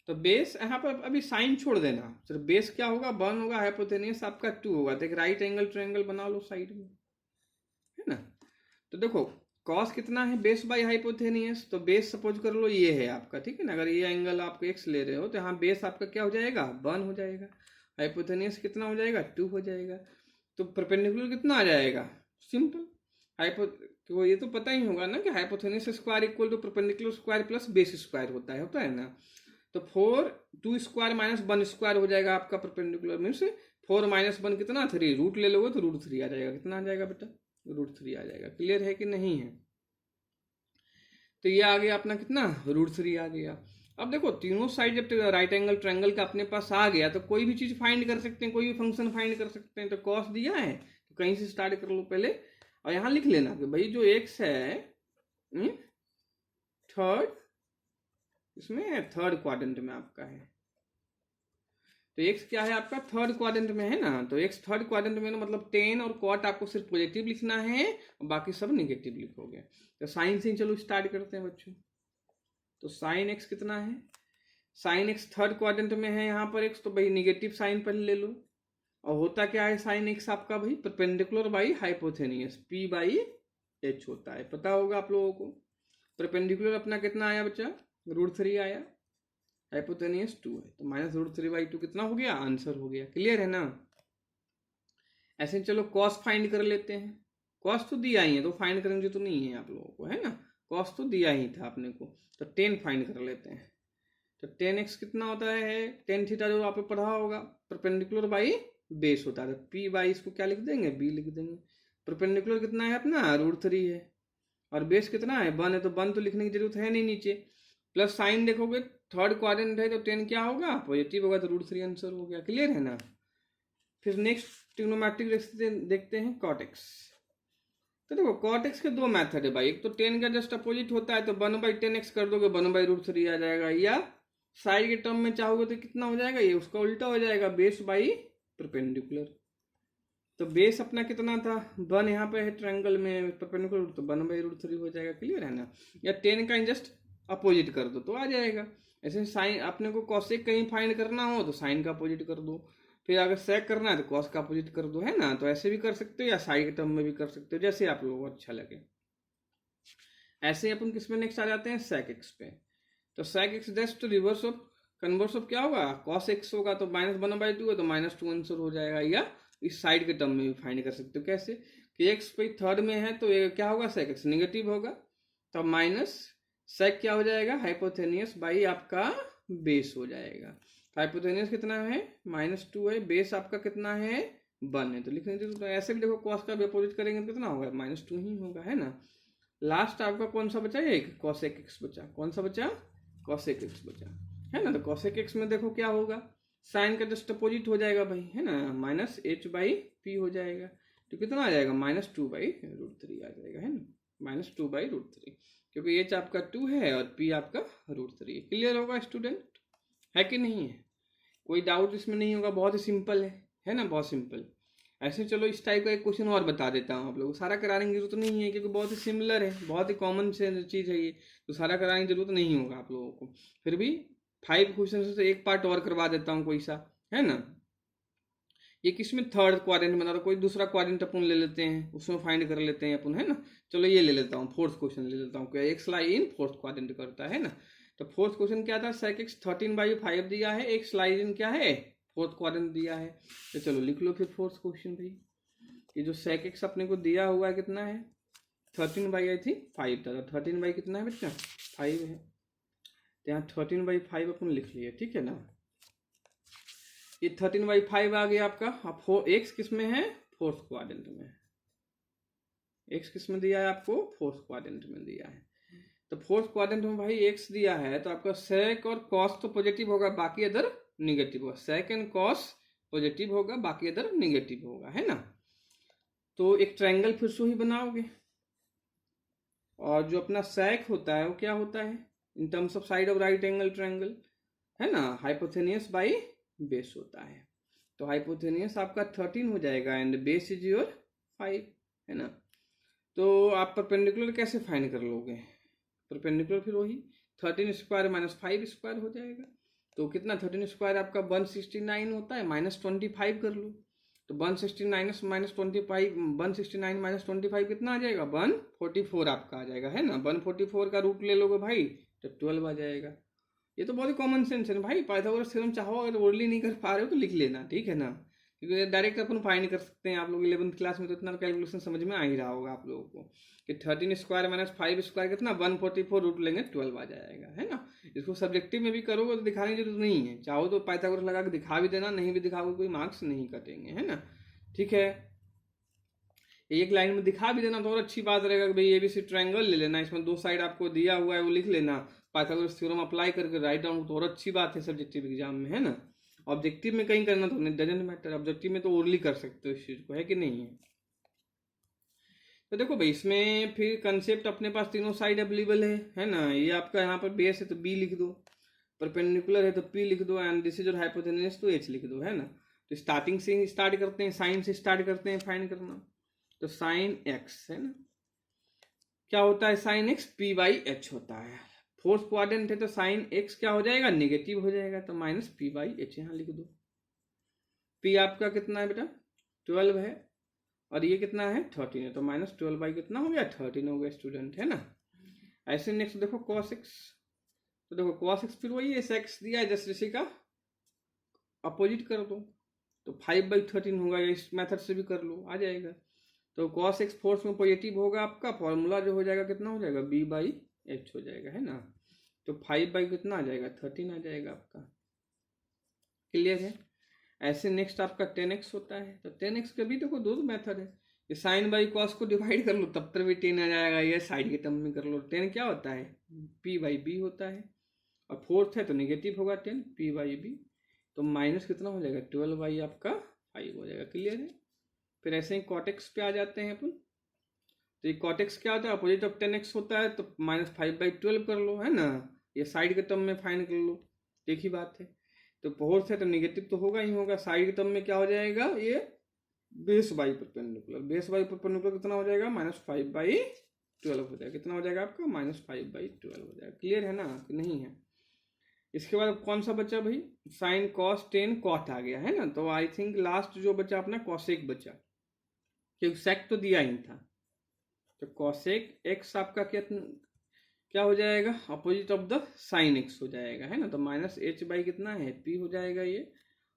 तो बेस यहाँ पर अभी साइन छोड़ देना, सिर्फ बेस क्या होगा 1 होगा, हाइपोथेनियस आपका 2 होगा। तो एक राइट एंगल ट्रायंगल बना लो साइड में, है ना। तो देखो कॉस कितना है, बेस बाई हाइपोथेनियस, तो बेस सपोज कर लो ये है आपका, ठीक है ना। अगर ये एंगल आप x ले रहे हो तो यहाँ बेस आपका क्या हो जाएगा 1 हो जाएगा, हाइपोथेनियस कितना हो जाएगा 2 हो जाएगा। तो परपेंडिकुलर कितना आ जाएगा, सिंपल तो ये तो पता ही होगा ना कि hypotenuse square equal to perpendicular square plus base square होता है ना। तो 4 2 स्क्वायर माइनस 1 स्क्वायर हो जाएगा आपका परपेंडिकुलर, मीन्स 4 - 1 कितना 3, रूट ले लोगे तो √3 आ जाएगा। कितना आ जाएगा बेटा, √3 आ जाएगा। क्लियर है कि नहीं है। तो ये आ गया अपना कितना, √3 आ गया। अब देखो तीनों साइड जब राइट एंगल ट्रायंगल का अपने पास आ गया तो कोई भी चीज फाइंड कर सकते हैं, कोई भी फंक्शन फाइंड कर सकते हैं। तो कॉस दिया है तो कहीं से स्टार्ट कर लो पहले, और यहाँ लिख लेना कि भाई जो x है थर्ड, इसमें थर्ड क्वाड्रेंट में आपका है। तो x क्या है आपका थर्ड क्वाड्रेंट में है ना। तो x थर्ड क्वाड्रेंट में ना, मतलब 10 और कॉट आपको सिर्फ पॉजिटिव लिखना है और बाकी सब निगेटिव लिखोगे। तो साइन से चलो स्टार्ट करते हैं बच्चों। तो साइन x कितना है, साइन x थर्ड क्वाड्रेंट में है यहाँ पर x, तो भाई निगेटिव साइन पहले ले लो। और होता क्या है साइन x आपका भाई परपेंडिकुलर बाई हाइपोथेनियस, P/H होता है, पता होगा आप लोगों को। परपेंडिकुलर अपना कितना आया बच्चा, √3 आया, हाइपोथेनियस 2 है, तो -√3/2 कितना हो गया, आंसर हो गया। क्लियर है ना। ऐसे चलो कॉस फाइंड कर लेते हैं। कॉस तो दिया ही है तो फाइंड करेंगे तो नहीं है आप लोगों को, है ना, कॉस तो दिया ही था अपने को। तो 10 फाइंड कर लेते हैं। तो 10x कितना होता है, tan थीटा जो आपने पढ़ा होगा परपेंडिकुलर बाई बेस होता है। तो P बाई इसको क्या लिख देंगे, B लिख देंगे। परपेंडिकुलर कितना है अपना √3 है और बेस कितना है 1 है, तो 1 तो लिखने की जरूरत है नहीं नीचे। प्लस साइन देखोगे थर्ड क्वाड्रेंट है तो 10 क्या होगा, पॉजिटिव होगा, तो √3 आंसर हो गया। क्लियर है ना। फिर नेक्स्ट ट्रिग्नोमेट्रिक देखते हैं cot x। तो देखो cot x के दो मेथड है भाई, एक तो 10 का जस्ट अपोजिट होता है तो 1/10x कर दोगे 1/√3 आ जाएगा, या साइड के टर्म में चाहोगे तो कितना हो जाएगा, ये उसका उल्टा हो जाएगा, बेस बाई परपेंडिकुलर। तो बेस अपना कितना था 1, यहाँ पे है ट्रायंगल में परपेंडिकुलर, तो 1/√3 हो जाएगा। क्लियर है ना। या 10 का जस्ट अपोजिट कर दो तो आ जाएगा। ऐसे साइन अपने को कॉसेक कहीं फाइंड करना हो तो साइन का अपोजिट कर दो, फिर अगर सेक करना है तो कॉस का अपोजिट कर दो, है ना। तो ऐसे भी कर सकते हो या साइड के टर्म में भी कर सकते हो, जैसे आप लोगों को अच्छा लगे। ऐसे अपन किस में नेक्स्ट आ जाते हैं, सेक एक्स पे। तो sec X just reverse of converse of क्या होगा, कॉस एक्स होगा, तो -1/2 है तो -2 आंसर हो जाएगा। या इस साइड के टर्म में भी फाइंड कर सकते हो, कैसे कि एक्स पे थर्ड में है तो ये क्या होगा, सेक एक्स निगेटिव होगा, तो माइनस सेक क्या हो जाएगा, हाइपोथेनियस बाई आपका बेस हो जाएगा। हाइपोथेनियस कितना है -2 है, बेस आपका कितना है 1 है, तो लिखने दो। तो ऐसे भी देखो कॉस का भी अपोजिट करेंगे तो कितना होगा, -2 ही होगा, है ना। लास्ट आपका कौन सा बचा, एक कॉसेक एक्स बचा। कौन सा बचा, कॉसेक एक्स बचा, है ना। तो कॉसेक एक्स में देखो क्या होगा, साइन का जस्ट अपोजिट हो जाएगा भाई, है ना, -h/p हो जाएगा। तो कितना आ जाएगा, -2/√3 आ जाएगा, है ना, -2/√3, क्योंकि h आपका 2 है और p आपका √3। क्लियर होगा स्टूडेंट, है कि नहीं है, कोई डाउट इसमें नहीं होगा, बहुत ही सिंपल है ना, बहुत सिंपल। ऐसे चलो इस टाइप का एक क्वेश्चन और बता देता हूँ आप लोगों को। सारा कराने की जरूरत नहीं है क्योंकि बहुत ही सिमिलर है, बहुत ही कॉमन से चीज़ है ये, तो सारा कराने की जरूरत नहीं होगा आप लोगों को। फिर भी 5 क्वेश्चन से एक पार्ट और करवा देता हूँ कोई सा, है ना। ये किसमें थर्ड क्वाड्रेंट बना, तो कोई दूसरा क्वाड्रेंट अपन ले लेते हैं, उसमें फाइंड कर लेते हैं अपन, है ना। चलो ये ले लेता हूँ, फोर्थ क्वेश्चन ले लेता हूँ, क्या x lie in fourth quadrant करता है ना। तो फोर्थ क्वेश्चन क्या था, सेक एक्स 13/5 दिया है, एक्स लाई इन क्या है फोर्थ क्वाड्रेंट दिया है। तो चलो लिख लो फिर फोर्थ क्वेश्चन भाई। ये जो सेक एक्स अपने को दिया हुआ है कितना है, 13/5 था, 13 कितना है बच्चा 5 है, तो यहाँ 13/5 अपन लिख लिए, ठीक है ना। ये 13/5 आ गया आपका। अब एक्स किस में है, फोर्थ क्वाड्रेंट में। एक्स किस में दिया है आपको, फोर्थ क्वाड्रेंट में दिया है। तो फोर्थ क्वाड्रेंट में भाई एक्स दिया है, तो आपका सेक और कॉस तो पॉजिटिव होगा, बाकी अदर निगेटिव होगा। सेक एंड कॉस पॉजिटिव होगा, बाकी अदर निगेटिव होगा, है ना। तो एक ट्रायंगल फिर से ही बनाओगे, और जो अपना सेक होता है वो क्या होता है in terms of side of right angle triangle, है ना, हाइपोथेनियस बाई बेस होता है। तो हाइपोथेनियस आपका 13 हो जाएगा एंड बेस इज योर 5, है ना। तो आप परपेंडिकुलर कैसे फाइंड कर लोगे, परपेंडिकुलर फिर वही 13 स्क्वायर माइनस 5 स्क्वायर हो जाएगा। तो कितना 13 स्क्वायर आपका 169 होता है, -25 कर लो। तो 169 माइनस 25, 169 माइनस 25 कितना आ जाएगा, 144 आपका आ जाएगा, है ना। 144 का रूट ले लोगे भाई तो 12 आ जाएगा। ये तो बहुत ही कॉमन सेंस है भाई, पाइथागोरस थ्योरम चाहो अगर ओरली नहीं कर पा रहे हो तो लिख लेना, ठीक है ना, क्योंकि डायरेक्ट अपन फाइंड कर सकते हैं। आप लोग 11th क्लास में तो इतना कैलकुलेशन समझ में आ ही रहा होगा आप लोगों को कि 13 स्क्वायर माइनस 5 स्क्वायर कितना 144 रूट लेंगे 12 आ जाएगा, है ना। इसको सब्जेक्टिव में भी करोगे तो दिखाने की जरूरत नहीं है, चाहो तो पाइथागोरस लगा के दिखा भी देना, नहीं भी दिखाओगे कोई मार्क्स नहीं कटेंगे, है ना, ठीक है। एक लाइन में दिखा भी देना तो और अच्छी बात रहेगा कि भाई एबीसी ट्रायंगल ले लेना, इसमें दो साइड आपको दिया हुआ है वो लिख लेना, पाइथागोरस थ्योरम अप्लाई करके राइट डाउन तो और अच्छी बात है सब्जेक्टिव एग्जाम में, है ना। ऑब्जेक्टिव में कहीं करना तो डजंट मैटर, ऑब्जेक्टिव में तो ओरली कर सकते हो इस चीज को, है कि नहीं है। तो देखो भाई इसमें फिर कंसेप्ट अपने पास तीनों साइड अवेलेबल है ना। ये आपका यहाँ पर बेस है तो बी लिख दो, परपेंडिकुलर है तो पी लिख दो, एंड दिस इज हाइपोटेन्यूस तो एच लिख दो, है ना। तो स्टार्टिंग से स्टार्ट करते हैं, साइन से स्टार्ट करते हैं फाइंड करना। तो साइन एक्स है ना, क्या होता है साइन एक्स p/h होता है। फोर्थ क्वाड्रेंट है तो साइन एक्स क्या हो जाएगा, नेगेटिव हो जाएगा, तो -p/h यहाँ लिख दो। p आपका कितना है बेटा 12 है, और ये कितना है 13 है, तो -12 कितना हो गया 13 हो गया स्टूडेंट, है ना। ऐसे नेक्स्ट देखो cos x, तो देखो cos x फिर वही है, x दिया है जस्ट इसी का अपोजिट कर दो, तो 5/13 होगा, इस मेथड से भी कर लो आ जाएगा। तो cos x फोर्स में पॉजिटिव होगा, आपका फॉर्मूला जो हो जाएगा कितना हो जाएगा b/h हो जाएगा, है ना। तो 5 कितना आ जाएगा 13 आ जाएगा आपका, क्लियर है। ऐसे नेक्स्ट आपका 10x होता है, तो 10x के भी देखो दो मेथड है, ये साइन बाई कॉस को डिवाइड कर लो तब पर भी 10 आ जाएगा, ये साइड के टर्म में कर लो। 10 क्या होता है p/b होता है, और फोर्थ है तो नेगेटिव होगा 10 p/b, तो माइनस कितना हो जाएगा 12 आपका 5 हो जाएगा, क्लियर है। फिर ऐसे ही कॉटेक्स पे आ जाते हैं अपन, तो ये कॉटेक्स क्या होता है अपोजिट ऑफ 10x होता है, तो -5/12 कर लो, है ना, ये साइड के टर्म में फाइंड कर लो, एक ही बात है। तो फोर्थ है तो निगेटिव तो होगा ही होगा, साइड के टर्म में क्या हो जाएगा ये base by perpendicular, base by perpendicular कितना हो जाएगा -5/12 हो जाएगा, कितना हो जाएगा आपका -5/12 हो जाएगा, क्लियर है ना कि नहीं है। इसके बाद कौन सा बचा भाई, साइन कॉस 10 कॉट आ गया, है ना। तो आई थिंक लास्ट जो बचा अपना कॉसेक बचा, क्योंकि सेक तो दिया ही था, तो कॉसेक एक्स आपका क्या हो जाएगा opposite of the sine x हो जाएगा, है ना। तो -h कितना है p हो जाएगा ये,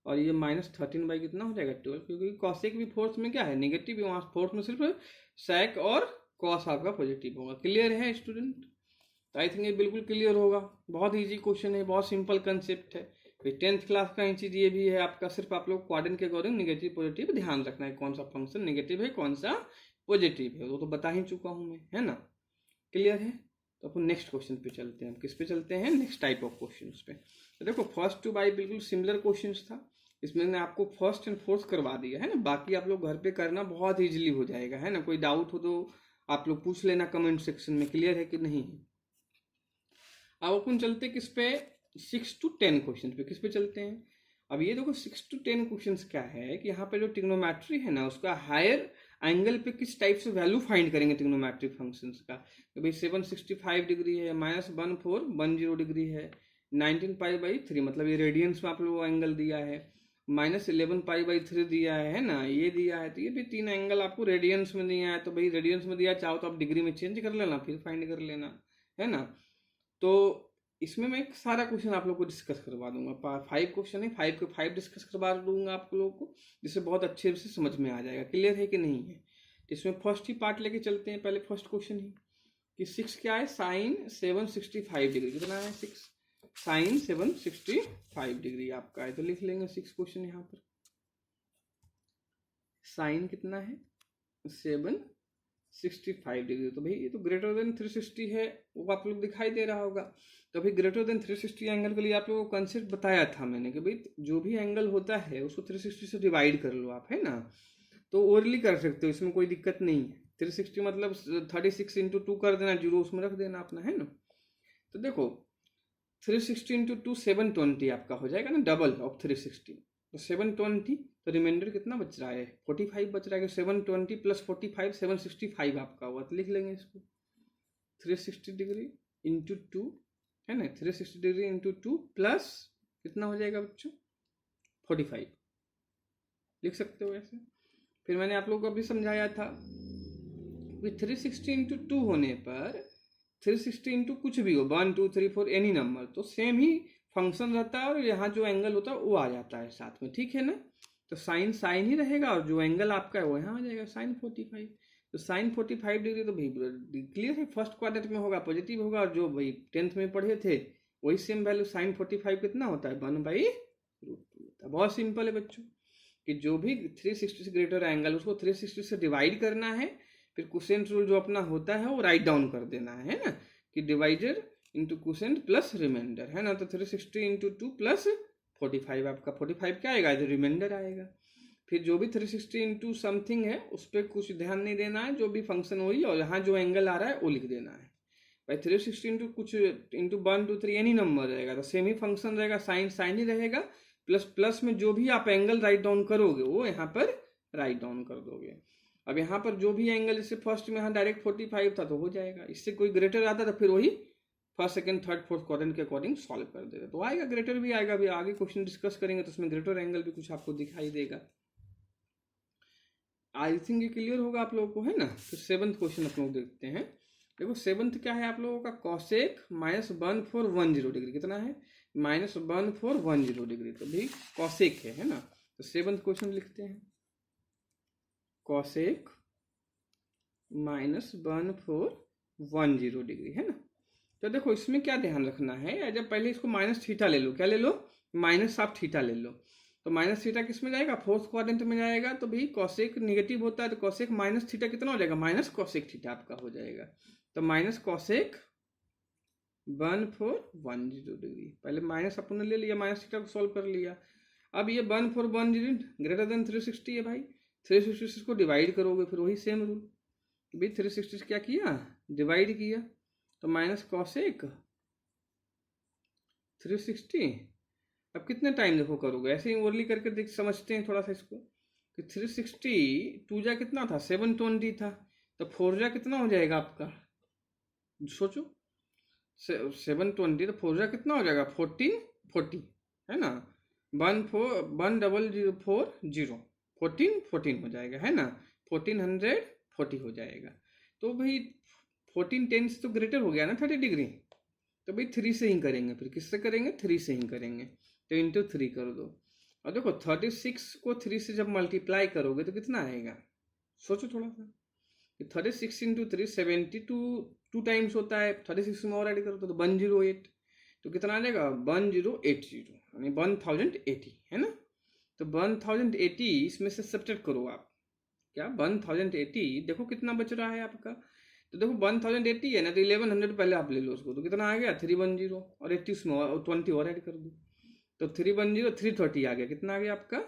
और ये -13 कितना हो जाएगा 12, क्योंकि कॉसेक भी फोर्थ में क्या है नेगेटिव है, वहाँ फोर्थ में सिर्फ सेक और कॉस आपका पॉजिटिव होगा, क्लियर है स्टूडेंट। तो आई थिंक ये बिल्कुल क्लियर होगा, बहुत ईजी क्वेश्चन है, बहुत सिंपल कंसेप्ट है। फिर 10th क्लास का ही चीज़ ये भी है आपका, सिर्फ आप लोग क्वाड्रेंट के अकॉर्डिंग नेगेटिव पॉजिटिव ध्यान रखना है, कौन सा फंक्शन नेगेटिव है कौन सा पॉजिटिव है, वो तो बता ही चुका हूँ मैं, है ना, क्लियर है। तो अपन नेक्स्ट क्वेश्चन पे चलते हैं, किस पे चलते हैं नेक्स्ट टाइप ऑफ क्वेश्चन पे। तो देखो फर्स्ट टू बाई बिल्कुल सिमिलर क्वेश्चन था, इसमें मैंने आपको फर्स्ट एंड फोर्थ करवा दिया है ना, बाकी आप लोग घर पे करना बहुत ईजिली हो जाएगा, है ना। कोई डाउट हो तो आप लोग पूछ लेना कमेंट सेक्शन में, क्लियर है कि नहीं। अब अपन चलते किस पे 6 to 10 क्वेश्चन पे, किस पे चलते हैं। अब ये देखो 6 to 10 क्वेश्चन क्या है कि यहाँ पे जो ट्रिग्नोमेट्री है ना उसका हायर एंगल पे किस टाइप से वैल्यू फाइंड करेंगे ट्रिग्नोमेट्रिक फंक्शंस का। तो भाई 765 डिग्री है, -1410 डिग्री है, 19π/3 मतलब ये रेडियंस में आप लोगों को एंगल दिया है, -11π/3 दिया है ना, ये दिया है। तो ये भी 3 एंगल आपको रेडियंस में दिया है। तो भाई रेडियंस में दिया, चाहो तो आप डिग्री में चेंज कर लेना, फिर फाइंड कर लेना, है ना। तो इसमें मैं एक सारा क्वेश्चन आप लोग को डिस्कस करवा दूंगा। 5 क्वेश्चन है, 5 के 5 डिस्कस करवा दूंगा आप लोगों को, जिससे बहुत अच्छे से समझ में आ जाएगा। क्लियर है कि नहीं है। तो इसमें फर्स्ट ही पार्ट लेके चलते हैं। पहले फर्स्ट क्वेश्चन ही कि 6 क्या है, साइन 765 डिग्री। कितना है 6 साइन 765 डिग्री आपका है। तो लिख लेंगे 6 क्वेश्चन यहाँ पर। साइन कितना है 765 डिग्री। तो भाई ये तो ग्रेटर देन 360 है, वो आप लोग दिखाई दे रहा होगा। तो अभी ग्रेटर देन 360 एंगल के लिए आप लोगों को कंसेप्ट बताया था मैंने कि भाई जो भी एंगल होता है उसको 360 से डिवाइड कर लो आप, है ना। तो ओरली कर सकते हो, इसमें कोई दिक्कत नहीं है। 360 मतलब 36 इंटू 2 कर देना, 0 उसमें रख देना अपना, है ना। तो देखो 360 इंटू 2 720 आपका हो जाएगा ना, डबल ऑफ 360। तो 720, तो रिमाइंडर कितना बच रहा है 45 बच रहा है। 720 प्लस 45 765 आपका हुआ। तो लिख लेंगे इसको 360 डिग्री इंटू 2, है ना, 360 डिग्री इंटू 2 प्लस कितना हो जाएगा बच्चों 45, लिख सकते हो ऐसे। फिर मैंने आप लोगों को अभी समझाया था कि 360 इंटू 2 होने पर 360 इंटू कुछ भी हो 1 2 3 4 एनी नंबर, तो सेम ही फंक्शन रहता है और यहाँ जो एंगल होता है वो आ जाता है साथ में, ठीक है ना। तो साइन साइन ही रहेगा और जो एंगल आपका है वो यहाँ आ जाएगा साइन 45। तो साइन 45 डिग्री तो भाई क्लियर है, फर्स्ट क्वाड्रेंट में होगा, पॉजिटिव होगा। और जो भाई 10th में पढ़े थे वही सेम वैल्यू साइन 45 कितना होता है 1/√2। बहुत सिंपल है बच्चों कि जो भी 360 से ग्रेटर एंगल उसको 360 से डिवाइड करना है, फिर कोसेंट रूल जो अपना होता है वो राइट डाउन कर देना है ना, कि divider into quotient plus remainder, है ना। तो 360 इंटू 2 प्लस 45 आपका 45 क्या आएगा, जो रिमाइंडर आएगा। फिर जो भी 360 इंटू समथिंग है उस पर कुछ ध्यान नहीं देना है, जो भी फंक्शन वही, और यहाँ जो एंगल आ रहा है वो लिख देना है भाई। 360 इंटू कुछ इंटू 1 2 3 एनी नंबर रहेगा, तो सेम ही फंक्शन रहेगा, साइन साइन ही रहेगा, प्लस प्लस में जो भी आप एंगल राइट डाउन करोगे वो यहाँ पर राइट डाउन कर दोगे। अब यहाँ पर जो भी एंगल, इससे फर्स्ट में यहाँ डायरेक्ट 45 था तो हो जाएगा, इससे कोई ग्रेटर आता तो फिर वही first second third fourth quadrant के अकॉर्डिंग सॉल्व कर देगा, तो आएगा ग्रेटर भी आएगा। अभी आगे क्वेश्चन डिस्कस करेंगे तो उसमें ग्रेटर एंगल भी कुछ आपको दिखाई देगा। आई थिंक ये क्लियर होगा आप लोगों को, है ना। तो 7th क्वेश्चन आप लोग देखते हैं। देखो 7th क्या है आप लोगों का, कॉसेक -1410 डिग्री। कितना है -1410 डिग्री। तो भाई कॉसेक है ना। तो 7th क्वेश्चन लिखते हैं, कॉसेक -1410 डिग्री, है ना। तो देखो इसमें क्या ध्यान रखना है, जब पहले इसको माइनस थीटा ले लो, क्या ले लो माइनस ऑफ थीटा ले लो। तो माइनस थीटा किस में जाएगा, फोर्थ क्वाड्रेंट में जाएगा। तो भाई कॉसेक निगेटिव होता है तो कॉसेक माइनस थीटा कितना हो जाएगा, माइनस कॉसेक थीटा आपका हो जाएगा। तो माइनस कॉसेक 1410 डिग्री, पहले माइनस अपन ने ले लिया, माइनस थीटा को सॉल्व कर लिया। अब ये 1410 ग्रेटर देन 360 है भाई, 360 को डिवाइड करोगे फिर वही सेम रूल। भाई 360 से क्या किया, डिवाइड किया, तो माइनस कॉसेक 360। अब कितने टाइम देखो करोगे, ऐसे ही ओरली करके देख समझते हैं थोड़ा सा इसको कि 360 2 जा कितना था 720 था, तो 4 जा कितना हो जाएगा आपका, सोचो 720, तो 4 जा कितना हो जाएगा 1440, है ना। 1440 14 हो जाएगा, है ना, 1440 हो जाएगा। तो भाई 14 10 तो ग्रेटर हो गया ना 30 डिग्री। तो भाई 3 से ही करेंगे, फिर किससे करेंगे 3 से ही करेंगे। तो इंटू 3 कर दो, और देखो 36 को 3 से जब मल्टीप्लाई करोगे तो कितना आएगा, सोचो थोड़ा सा। 36 इंटू 3 72 टाइम्स होता है, 36 में और ऐड करो तो 108, तो कितना आ जाएगा 1080, यानी 1080, है ना। तो 1080 इसमें से सब्ट्रैक्ट करो आप, क्या 1080, देखो कितना बच रहा है आपका। तो देखो 1080 है ना, तो 1100 पहले आप ले लो उसको, तो कितना आ गया 310, और 80 उसमें और 20 और ऐड कर दो, तो 310 330 आ गया। कितना आ गया आपका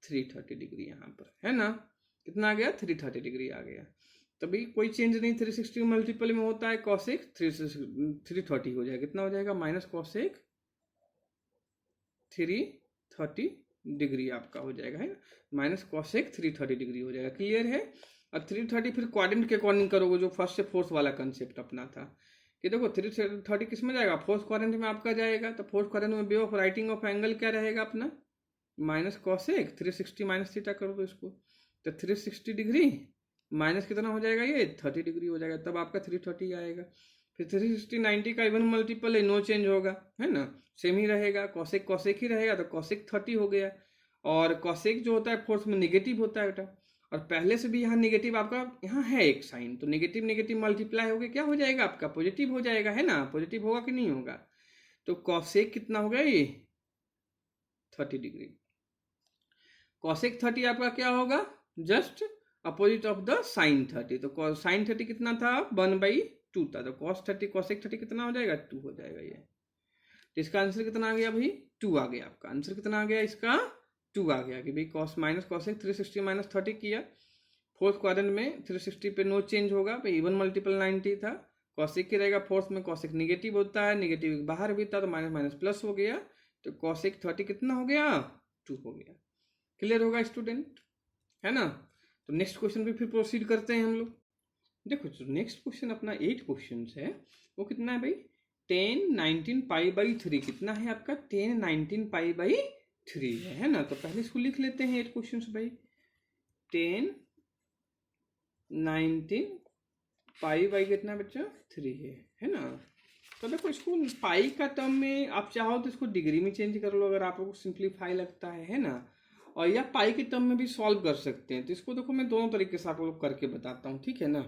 330 डिग्री यहाँ पर, है ना। कितना आ गया 330 डिग्री आ गया। तभी कोई चेंज नहीं, 360 मल्टीपल में होता है कॉसेक 330 हो जाएगा। कितना हो जाएगा माइनस कॉसेक 330 डिग्री आपका हो जाएगा, है ना, माइनस कॉसेक 330 डिग्री हो जाएगा। क्लियर है। और 330 फिर क्वाड्रेंट के अकॉर्डिंग करोगे, जो फर्स्ट से फोर्थ वाला कंसेप्ट अपना था कि देखो 330 किस में जाएगा, फोर्थ क्वाड्रेंट में आपका जाएगा। तो फोर्थ क्वाड्रेंट में way of writing of angle क्या रहेगा अपना, माइनस कॉसेक 360 माइनस थीटा करो तो इसको, तो 360 डिग्री माइनस कितना हो जाएगा, ये 30 डिग्री हो जाएगा, तब आपका 330 आएगा। फिर 360 90 का इवन मल्टीपल है, नो चेंज होगा, है ना, सेम ही रहेगा, कॉसेक कॉसेक ही रहेगा, तो कॉसेक 30 हो गया। और कॉसेक जो होता है फोर्थ में निगेटिव होता है बेटा, और पहले से भी यहाँ निगेटिव आपका यहाँ है एक साइन, तो निगेटिव निगेटिव मल्टीप्लाई हो गया, क्या हो जाएगा आपका, पॉजिटिव हो जाएगा, है ना, पॉजिटिव होगा कि नहीं होगा। तो कॉसेक कितना होगा, ये 30 डिग्री। कॉसेक 30 आपका क्या होगा, just opposite of the sine 30। तो साइन 30 कितना था, 1/2 था, तो कॉस 30 कॉसेक 30 कितना हो जाएगा, 2 हो जाएगा ये। तो इसका आंसर कितना आ गया भाई, 2 आ गया। आपका आंसर कितना आ गया, इसका 2 आ गया कि भाई कॉस माइनस कॉसेक 360 माइनस 30 किया। फोर्थ क्वाड्रेंट में 360 पे नो चेंज होगा, भाई इवन मल्टीपल 90 था, कॉसेक की रहेगा, फोर्थ में कॉसेक निगेटिव होता है, निगेटिव बाहर भी था, तो माइनस माइनस प्लस हो गया, तो कॉसेक 30 कितना हो गया, 2 हो गया। क्लियर होगा स्टूडेंट, है ना। तो नेक्स्ट क्वेश्चन पे फिर प्रोसीड करते हैं हम लोग। देखो जो नेक्स्ट क्वेश्चन अपना 8 क्वेश्चन है, वो कितना है भाई, 10 19 पाई बाई 3 कितना है आपका, 10 19 पाई बाई 3 है ना। तो पहले इसको लिख लेते हैं 8 क्वेश्चन भाई, 10 19 पाई बाई कितना बच्चा 3 है ना। तो देखो इसको पाई का टर्म में आप चाहो तो इसको डिग्री में चेंज कर लो, अगर आप लोग को सिंप्लीफाई लगता है ना, और या पाई के टर्म में भी सॉल्व कर सकते हैं। तो इसको देखो मैं दोनों तरीके से आप लोग करके बताता हूँ, ठीक है ना।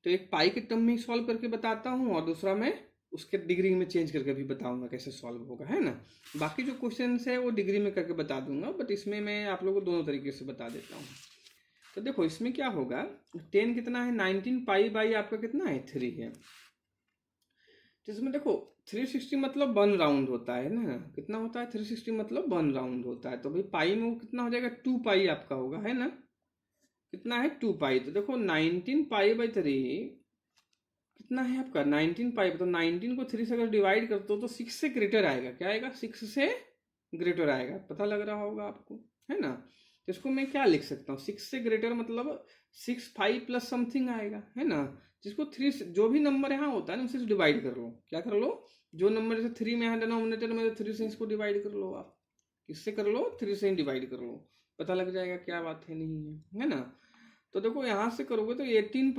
तो एक पाई के टर्म में सॉल्व करके बताता हूँ, और दूसरा मैं उसके डिग्री में चेंज करके भी बताऊंगा कैसे सॉल्व होगा, है ना। बाकी जो क्वेश्चन है वो डिग्री में करके बता दूंगा, बट इसमें मैं आप लोगों को दोनों तरीके से बता देता हूँ। तो देखो इसमें क्या होगा, 10 कितना है, 19 पाई बाई आपका कितना है, 3 है। तो इसमें देखो 360 मतलब 1 राउंड होता है ना, कितना होता है 360 मतलब 1 राउंड होता है, तो भाई पाई में वो कितना हो जाएगा, 2 पाई आपका होगा, है ना, कितना है 2 पाई। तो देखो 19 पाई बाई 3 कितना है आपका, 19 पाई, तो 19 को 3 से अगर डिवाइड करते हो तो 6 से ग्रेटर आएगा, क्या आएगा, 6 से ग्रेटर आएगा, पता लग रहा होगा आपको, है ना। तो इसको मैं क्या लिख सकता हूँ, 6 से ग्रेटर मतलब 6 5 प्लस समथिंग आएगा, है ना। जिसको 3 से जो भी नंबर यहाँ होता है ना उसे डिवाइड कर लो, क्या कर लो, जो नंबर जैसे 3 में है डिनोमिनेटर में, 3 से इसको डिवाइड कर लो, आप किससे कर लो, 3 से डिवाइड कर लो, पता लग जाएगा क्या बात है, नहीं है ना। तो देखो यहाँ से करोगे तो 18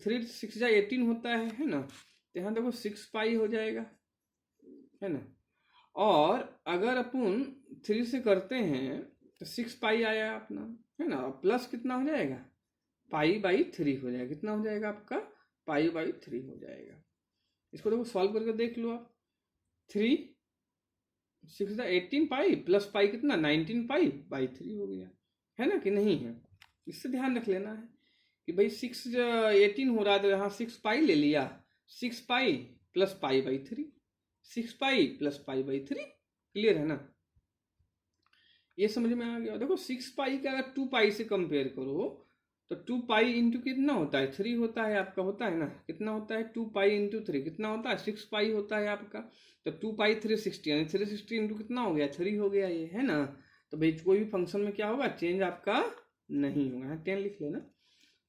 3 6 जा 18 होता है ना। तो यहाँ देखो 6 पाई हो जाएगा, है ना। और अगर अपन 3 से करते हैं तो 6 पाई आया अपना, है ना, प्लस कितना हो जाएगा, पाई बाई 3 हो जाएगा, कितना हो जाएगा आपका, पाई बाई 3 हो जाएगा। इसको देखो सॉल्व करके देख लो आप, 3 6 18 पाई प्लस पाई कितना 19 पाई बाई 3 हो गया, है ना कि नहीं है। इससे ध्यान रख लेना है कि भाई 6 18 हो रहा है, तो यहाँ 6 पाई ले लिया, 6 pi plus pi by 3, 6 pi plus pi by 3। Clear है ना, ये समझ में आ गया। देखो 6 पाई का अगर 2 पाई से कंपेयर करो तो 2 पाई इंटू कितना होता है, 3 होता है आपका, होता है ना, कितना होता है 2 पाई इंटू 3 कितना होता है, 6 पाई होता है आपका। तो 2 पाई 360 यानी 360 इंटू कितना हो गया, 3 हो गया ये, है ना। तो भाई कोई भी फंक्शन में क्या होगा, चेंज आपका नहीं होगा, यहाँ 10 लिख लेना।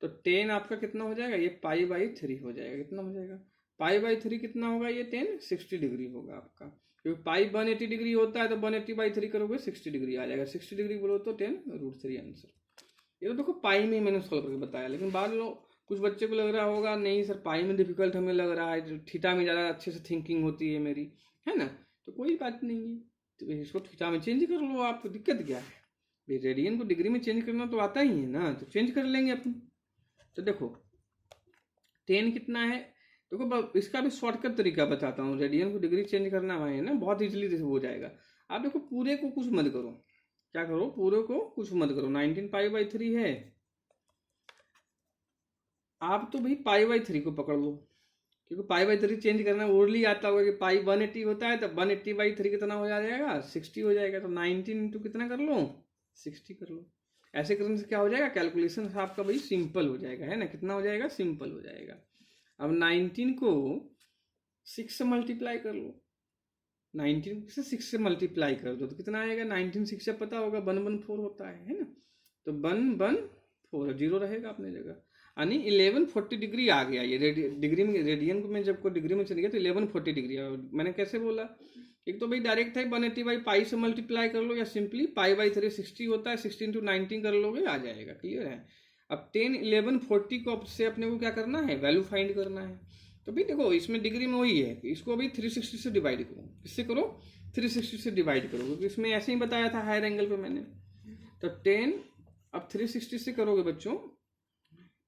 तो 10 आपका कितना हो जाएगा, ये पाई बाई 3 हो जाएगा, कितना हो जाएगा, पाई बाई 3 कितना होगा, ये 10 60 डिग्री होगा आपका, क्योंकि पाई 180 डिग्री होता है, तो 180 बाई 3 करोगे 60 डिग्री आ जाएगा, 60 डिग्री बोलो तो 10√3 आंसर। ये तो देखो पाई में मैंने सॉल्व करके बताया, लेकिन बाद में कुछ बच्चे को लग रहा होगा नहीं सर पाई में डिफिकल्ट हमें लग रहा है, थीटा में ज़्यादा अच्छे से थिंकिंग होती है मेरी, है ना। तो कोई बात नहीं है, तो इसको थीटा में चेंज कर लो आप, दिक्कत क्या है भाई, रेडियन को डिग्री में चेंज करना तो आता ही है ना, तो चेंज कर लेंगे अपन। तो देखो 10 कितना है, देखो इसका भी शॉर्टकट तरीका बताता हूँ, रेडियन को डिग्री चेंज करना है ना, बहुत इजीली हो जाएगा। आप देखो पूरे को कुछ मत करो, क्या करो, पूरे को कुछ मत करो, 19 पाई बाई 3 है, आप तो भाई पाई बाई 3 को पकड़ लो, क्योंकि पाई बाई 3 चेंज करना ओरली आता होगा कि पाई 180 होता है, तो 180 बाई 3 कितना हो जाएगा, 60 हो जाएगा। तो 19 इंटू कितना कर लो, 60 कर लो। ऐसे करने से क्या हो जाएगा, कैलकुलेशन आपका भाई सिंपल हो जाएगा, है ना, कितना हो जाएगा, सिंपल हो जाएगा। अब 19 को 6 से मल्टीप्लाई कर लो, 19 से 6 से मल्टीप्लाई कर दो तो कितना आएगा, 19 6 से पता होगा 114 होता है ना, तो 114 जीरो रहेगा अपने जगह, यानी 1140 डिग्री आ गया ये डिग्री में, रेडियन में जब को डिग्री में चल गया तो 1140 डिग्री। और मैंने कैसे बोला, एक तो भाई डायरेक्ट है 180 बाई पाई से मल्टीप्लाई कर लो, या सिंपली पाई बाई 360 होता है, 16 into 19 कर लोगे आ जाएगा। क्लियर है। अब 10 11 40 को से अपने को क्या करना है, वैल्यू फाइंड करना है। तो भाई देखो इसमें डिग्री में वही है कि इसको अभी 360 से डिवाइड करो, किससे करो, 360 से डिवाइड करो, क्योंकि इसमें ऐसे ही बताया था हायर एंगल पे मैंने। तो 10 अब 360 से करोगे बच्चों,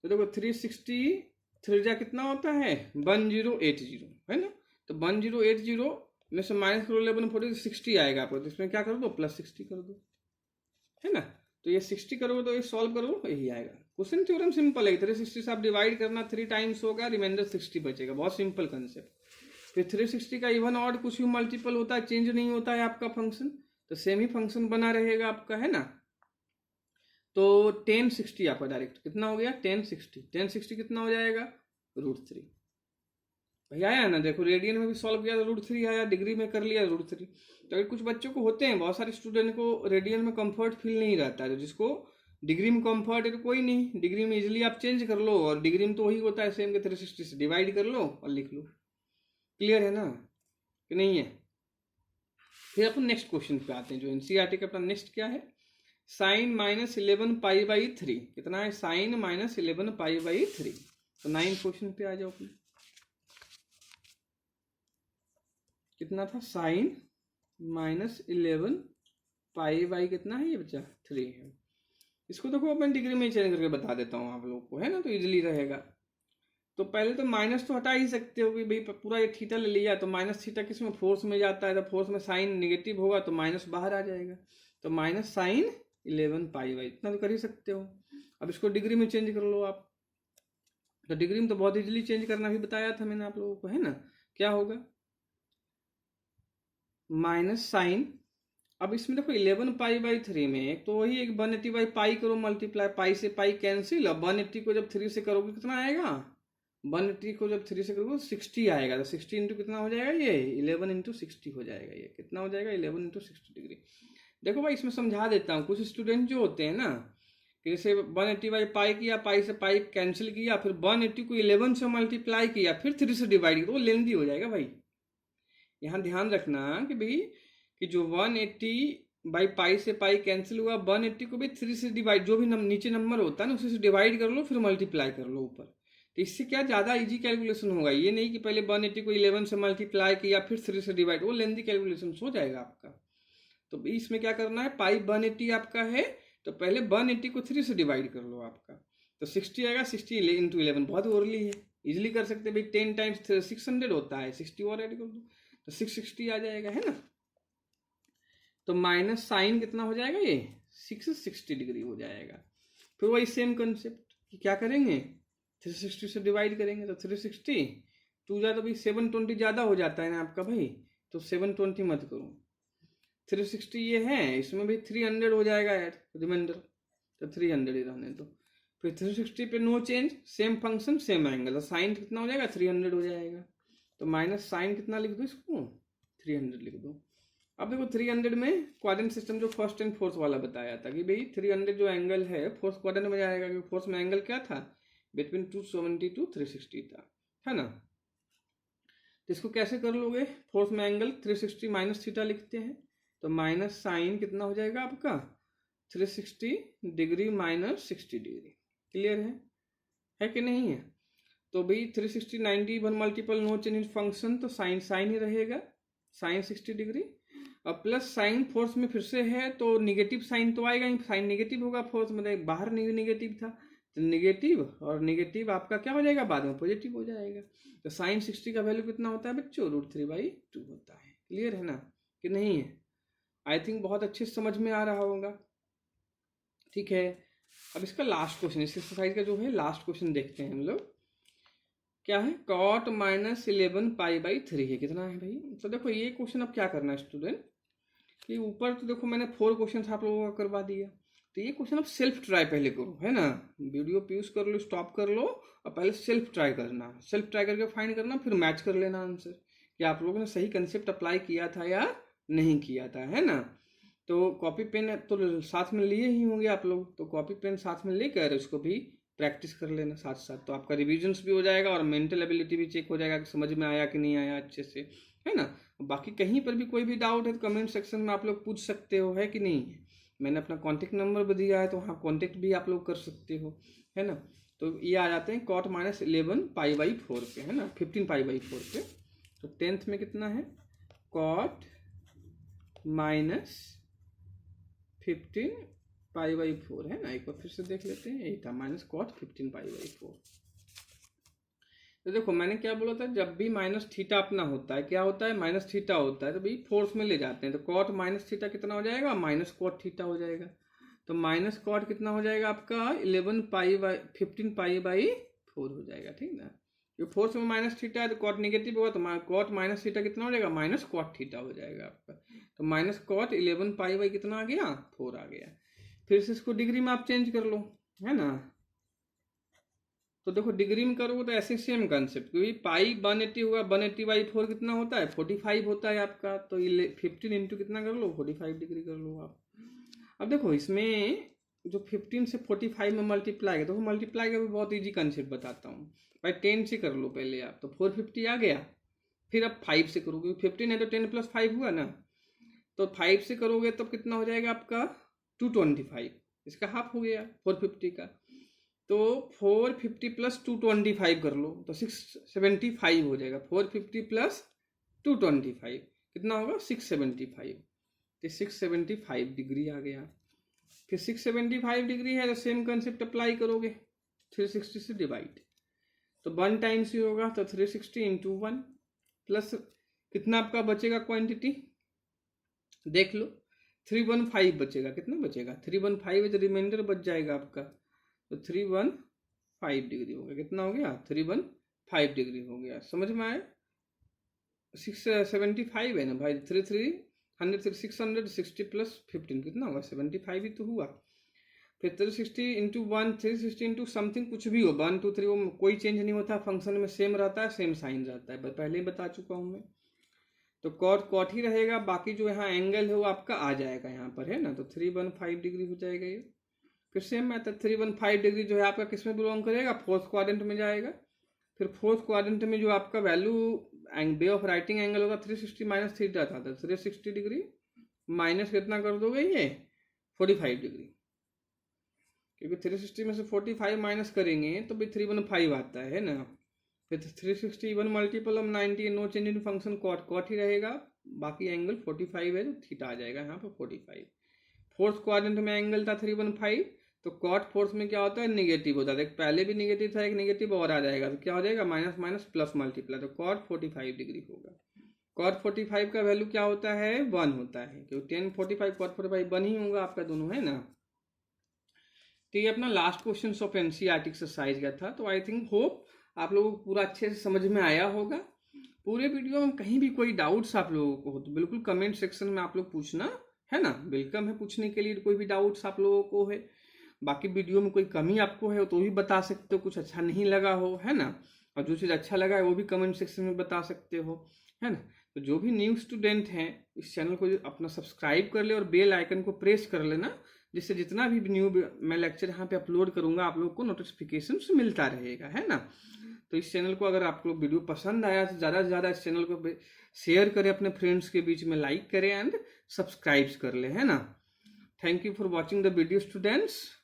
तो देखो 360 3 कितना होता है 1080 है ना, तो 1080 में से माइनस करो 1140 60 आएगा आपको, तो इसमें क्या कर दो प्लस 60 कर दो, है ना। तो ये 60 करोगे तो ये सॉल्व करो यही आएगा। क्वेश्चन थ्योरम सिंपल है, 360 से आप डिवाइड करना 3 टाइम्स होगा, रिमाइंडर 60 बचेगा, बहुत सिंपल कंसेप्ट। फिर 360 का इवन ऑड कुछ भी मल्टीपल होता है, चेंज नहीं होता है आपका फंक्शन, तो सेम ही फंक्शन बना रहेगा आपका, है ना। तो 1060 आपका डायरेक्ट कितना हो गया 1060 कितना हो जाएगा √3। भैया आया ना, देखो रेडियन में भी सॉल्व किया तो √3 आया, डिग्री में कर लिया √3। तो अगर कुछ बच्चों को होते हैं, बहुत सारे स्टूडेंट को रेडियन में कंफर्ट फील नहीं रहता है, तो जिसको डिग्री में कंफर्ट है तो कोई नहीं, डिग्री में इजीली आप चेंज कर लो, और डिग्री में तो वही होता है सेम के 360 से डिवाइड कर लो और लिख लो। क्लियर है ना कि नहीं है। फिर अपन नेक्स्ट क्वेश्चन पे आते हैं, जो एनसीईआरटी का अपना नेक्स्ट क्या है, साइन -11 पाई बाई 3 कितना है, साइन -11 पाई बाई 3। तो 9 क्वेश्चन पे आ जाओ अपने, कितना था साइन -11 पाई बाई कितना है ये बच्चा 3 है। इसको देखो अपन डिग्री में चेंज करके बता देता हूँ आप लोग को, है ना, तो इजीली रहेगा। तो पहले तो माइनस तो हटा ही सकते हो कि भाई पूरा ये थीटा ले लिया, तो माइनस थीटा किस में फोर्स में जाता है, तो फोर्स में साइन नेगेटिव होगा तो माइनस बाहर आ जाएगा, तो माइनस साइन 11 पाई बाई इतना तो कर ही सकते हो। अब इसको डिग्री में चेंज कर लो आप, तो डिग्री में तो बहुत इजीली चेंज करना भी बताया था मैंने आप लोगों को, है ना। क्या होगा माइनस साइन, अब इसमें देखो 11 पाई बाई 3 में एक तो वही एक 180 बाई पाई करो मल्टीप्लाई, पाई से पाई कैंसिल, अब 180 को जब 3 से करोगे कितना आएगा, 180 को जब 3 से करोगे 60 आएगा, तो 60 इंटू कितना हो जाएगा ये 11 इंटू 60 हो जाएगा, ये कितना हो जाएगा 11 इंटू 60 डिग्री। देखो भाई इसमें समझा देता हूँ, कुछ स्टूडेंट जो होते हैं ना कि जैसे 180 बाई पाई किया, पाई से पाई कैंसिल किया, फिर 180 को 11 से मल्टीप्लाई किया, फिर 3 से डिवाइड किया, तो वो लेंदी हो जाएगा भाई। यहाँ ध्यान रखना कि भाई कि जो 180 बाई पाई से पाई कैंसिल हुआ, 180 को भी 3 से डिवाइड, जो भी नीचे नंबर होता है ना उसी से डिवाइड कर लो, फिर मल्टीप्लाई कर लो ऊपर, तो इससे क्या ज़्यादा इजी कैलकुलेशन होगा। ये नहीं कि पहले 180 को 11 से मल्टीप्लाई किया फिर 3 से डिवाइड, वो लेंदी कैलकुलेशन हो जाएगा आपका। तो इसमें क्या करना है, पाई 180 आपका है तो पहले 180 को 3 से डिवाइड कर लो आपका, तो 60 आएगा, 60 इंटू 11 बहुत ओरली है, इजिली कर सकते भाई, 10 टाइम्स 600 होता है, 60 और ऐड कर दो तो 660 आ जाएगा, है ना। तो माइनस साइन कितना हो जाएगा ये 660 डिग्री हो जाएगा। फिर वही सेम कंसेप्ट कि क्या करेंगे 360 से डिवाइड करेंगे, तो 360 टू जा तो भाई 720 ज़्यादा हो जाता है ना आपका भाई, तो 720 मत करो, 360 ये है, इसमें भी 300 हो जाएगा ऐड रिमाइंडर, तो 300 ही रहने दो। फिर 360 पे no change, same function same angle, तो साइन कितना हो जाएगा 300 हो जाएगा, तो माइनस साइन कितना लिख दो इसको 300 लिख दो। अब देखो 300 में क्वाड्रेंट सिस्टम जो फर्स्ट एंड फोर्थ वाला बताया था कि भाई 300 जो एंगल है फोर्थ क्वाड्रेंट में जाएगा, क्योंकि फोर्थ में एंगल क्या था बिटवीन 270 to 360 था, है ना। तो इसको कैसे कर लोगे, फोर्थ में एंगल 360 माइनस थीटा लिखते हैं, तो माइनस साइन कितना हो जाएगा आपका 360 डिग्री माइनस 60 डिग्री। क्लियर है कि नहीं है। तो भाई 360 90 one multiple no change in function, तो साइन साइन ही रहेगा, साइन 60 डिग्री। अब प्लस साइन फोर्थ में फिर से है तो निगेटिव साइन तो आएगा ही, साइन निगेटिव होगा फोर्थ में, बाहर निगेटिव था तो निगेटिव, और निगेटिव आपका क्या हो जाएगा बाद में पॉजिटिव हो जाएगा। तो साइन 60 का वैल्यू कितना होता है बच्चों √3/2 होता है। क्लियर है ना कि नहीं है। आई थिंक बहुत अच्छे समझ में आ रहा होगा। ठीक है, अब इसका लास्ट क्वेश्चन, इस एक्सरसाइज का जो है लास्ट क्वेश्चन देखते हैं हम लोग। क्या है cot -11 π/3 है, कितना है भाई। तो देखो ये क्वेश्चन अब क्या करना है स्टूडेंट कि ऊपर तो देखो मैंने 4 क्वेश्चन आप लोगों का करवा दिया, तो ये क्वेश्चन अब सेल्फ ट्राई पहले करो, है ना। वीडियो पॉज कर लो, स्टॉप कर लो और पहले सेल्फ ट्राई करना, सेल्फ ट्राई करके फाइंड करना, फिर मैच कर लेना आंसर कि आप लोगों ने सही कंसेप्ट अप्लाई किया था या नहीं किया था, है ना। तो कॉपी पेन तो साथ में लिए ही होंगे आप लोग, तो कॉपी पेन साथ में लेकर उसको भी प्रैक्टिस कर लेना साथ साथ, तो आपका रिविजन्स भी हो जाएगा और मेंटल एबिलिटी भी चेक हो जाएगा कि समझ में आया कि नहीं आया अच्छे से, है ना। बाकी कहीं पर भी कोई भी डाउट है तो कमेंट सेक्शन में आप लोग पूछ सकते हो, है कि नहीं। मैंने अपना कॉन्टेक्ट नंबर भी दिया है, तो वहाँ कॉन्टेक्ट भी आप लोग कर सकते हो, है ना। तो ये आ जाते हैं cot - 11 π/4 पे, है ना, 15 π/4 पे। तो 10th में कितना है, cot - 15 π/4, है ना। एक बार फिर से देख लेते हैं, यही था -cot 15 π/4। तो देखो मैंने क्या बोला था, जब भी माइनस थीटा अपना होता है, क्या होता है, माइनस थीटा होता है, तो भाई फोर्स में ले जाते हैं, तो कॉट माइनस थीटा कितना हो जाएगा, माइनस कॉट थीटा हो जाएगा। तो माइनस कॉट कितना हो जाएगा आपका 15 π/4 हो जाएगा, ठीक ना। जो फोर्स में माइनस थीटा है तो कॉट नेगेटिव होगा, तो कॉट माइनस थीटा कितना हो जाएगा, माइनस कॉट थीटा हो जाएगा आपका। तो माइनस कॉट 11 π/ कितना आ गया, 4 आ गया। फिर से इसको डिग्री में आप चेंज कर लो, है ना। तो देखो डिग्री में करोगे तो ऐसे सेम कंसेप्ट, क्योंकि पाई 180 होगा, 180/4 कितना होता है, 45 होता है आपका। तो 15 इंटू कितना कर लो, 45 डिग्री कर लो आप। अब देखो इसमें जो 15 से 45 में मल्टीप्लाई है, तो मल्टीप्लाई का भी बहुत ईजी कंसेप्ट बताता हूँ भाई। 10 से कर लो पहले आप, तो 450 आ गया। फिर अब 5 से करोगे, 15 है तो 10 + 5 हुआ ना। तो 5 से करोगे तब कितना हो जाएगा आपका 225, इसका हाफ हो गया 450 का। तो 450 + 225 कर लो तो 675 हो जाएगा। 450 + 225 कितना होगा, 675। तो 675 डिग्री आ गया। फिर 675 डिग्री है तो सेम कंसेप्ट अप्लाई करोगे, 360 से डिवाइड, तो 1 टाइम्स ही होगा, तो 360 × 1 प्लस कितना आपका बचेगा क्वांटिटी, देख लो 315 बचेगा। कितना बचेगा, 315 है तो रिमाइंडर बच जाएगा आपका, तो 315 डिग्री हो गया। कितना हो गया, 315 डिग्री हो गया। समझ में आया। 675 है ना भाई, 660 + 15 कितना होगा, 75 ही तो हुआ। फिर 360 × 1, 360 × समथिंग कुछ भी हो, 1 2 3 वो कोई चेंज नहीं होता, फंक्शन में सेम रहता है, सेम साइन रहता है, पहले ही बता चुका हूँ मैं। तो कॉट ही रहेगा, बाकी जो यहाँ एंगल है वो आपका आ जाएगा यहाँ पर, है ना। तो 315 डिग्री हो जाएगा ये। फिर सेम मैथड, 315 डिग्री जो है आपका किस में बिलोंग करेगा, फोर्थ क्वाड्रेंट में जाएगा। फिर फोर्थ क्वाड्रेंट में जो आपका value way of writing angle होगा 360 - थीटा था, तो 360 डिग्री माइनस कितना कर दोगे, ये 45 डिग्री, क्योंकि 360 में से 45 माइनस करेंगे तो भी 315 आता है ना। फिर 360 1 multiple of 90, no change in function, cot ही रहेगा, बाकी एंगल 45 है तो थीटा आ जाएगा यहाँ पर 45। फोर्थ क्वाड्रेंट में एंगल था 315, तो कॉट फोर्थ में क्या होता है, नेगेटिव होता है। पहले भी नेगेटिव था, एक नेगेटिव और आ जाएगा, तो क्या हो जाएगा, माइनस माइनस प्लस मल्टीप्लाई, तो कॉट 45 डिग्री होगा। कॉट 45 का वैल्यू क्या होता है, 1 होता है, क्योंकि 10 45 कॉट 45 1 ही होगा आपका दोनों, है ना। तो ये अपना last question of NCERT exercise का था। तो आई थिंक होप आप लोगों को पूरा अच्छे से समझ में आया होगा। पूरे वीडियो में कहीं भी कोई डाउट्स आप लोगों को हो तो बिल्कुल कमेंट सेक्शन में आप लोग पूछना, है ना। वेलकम है पूछने के लिए, कोई भी डाउट्स आप लोगों को है। बाकी वीडियो में कोई कमी आपको है तो भी बता सकते हो, कुछ अच्छा नहीं लगा हो, है ना। और जो चीज़ अच्छा लगा है वो भी कमेंट सेक्शन में बता सकते हो, है ना। तो जो भी न्यू स्टूडेंट हैं इस चैनल को अपना सब्सक्राइब कर ले और बेल आइकन को प्रेस कर लेना, जिससे जितना भी न्यू मैं लेक्चर यहाँ पे अपलोड करूँगा आप लोग को नोटिफिकेशन मिलता रहेगा, है ना। तो इस चैनल को अगर आपको वीडियो पसंद आया तो ज़्यादा से ज़्यादा इस चैनल को शेयर करें अपने फ्रेंड्स के बीच में, लाइक करें एंड सब्सक्राइब कर ले, है ना। Thank you for watching the video students.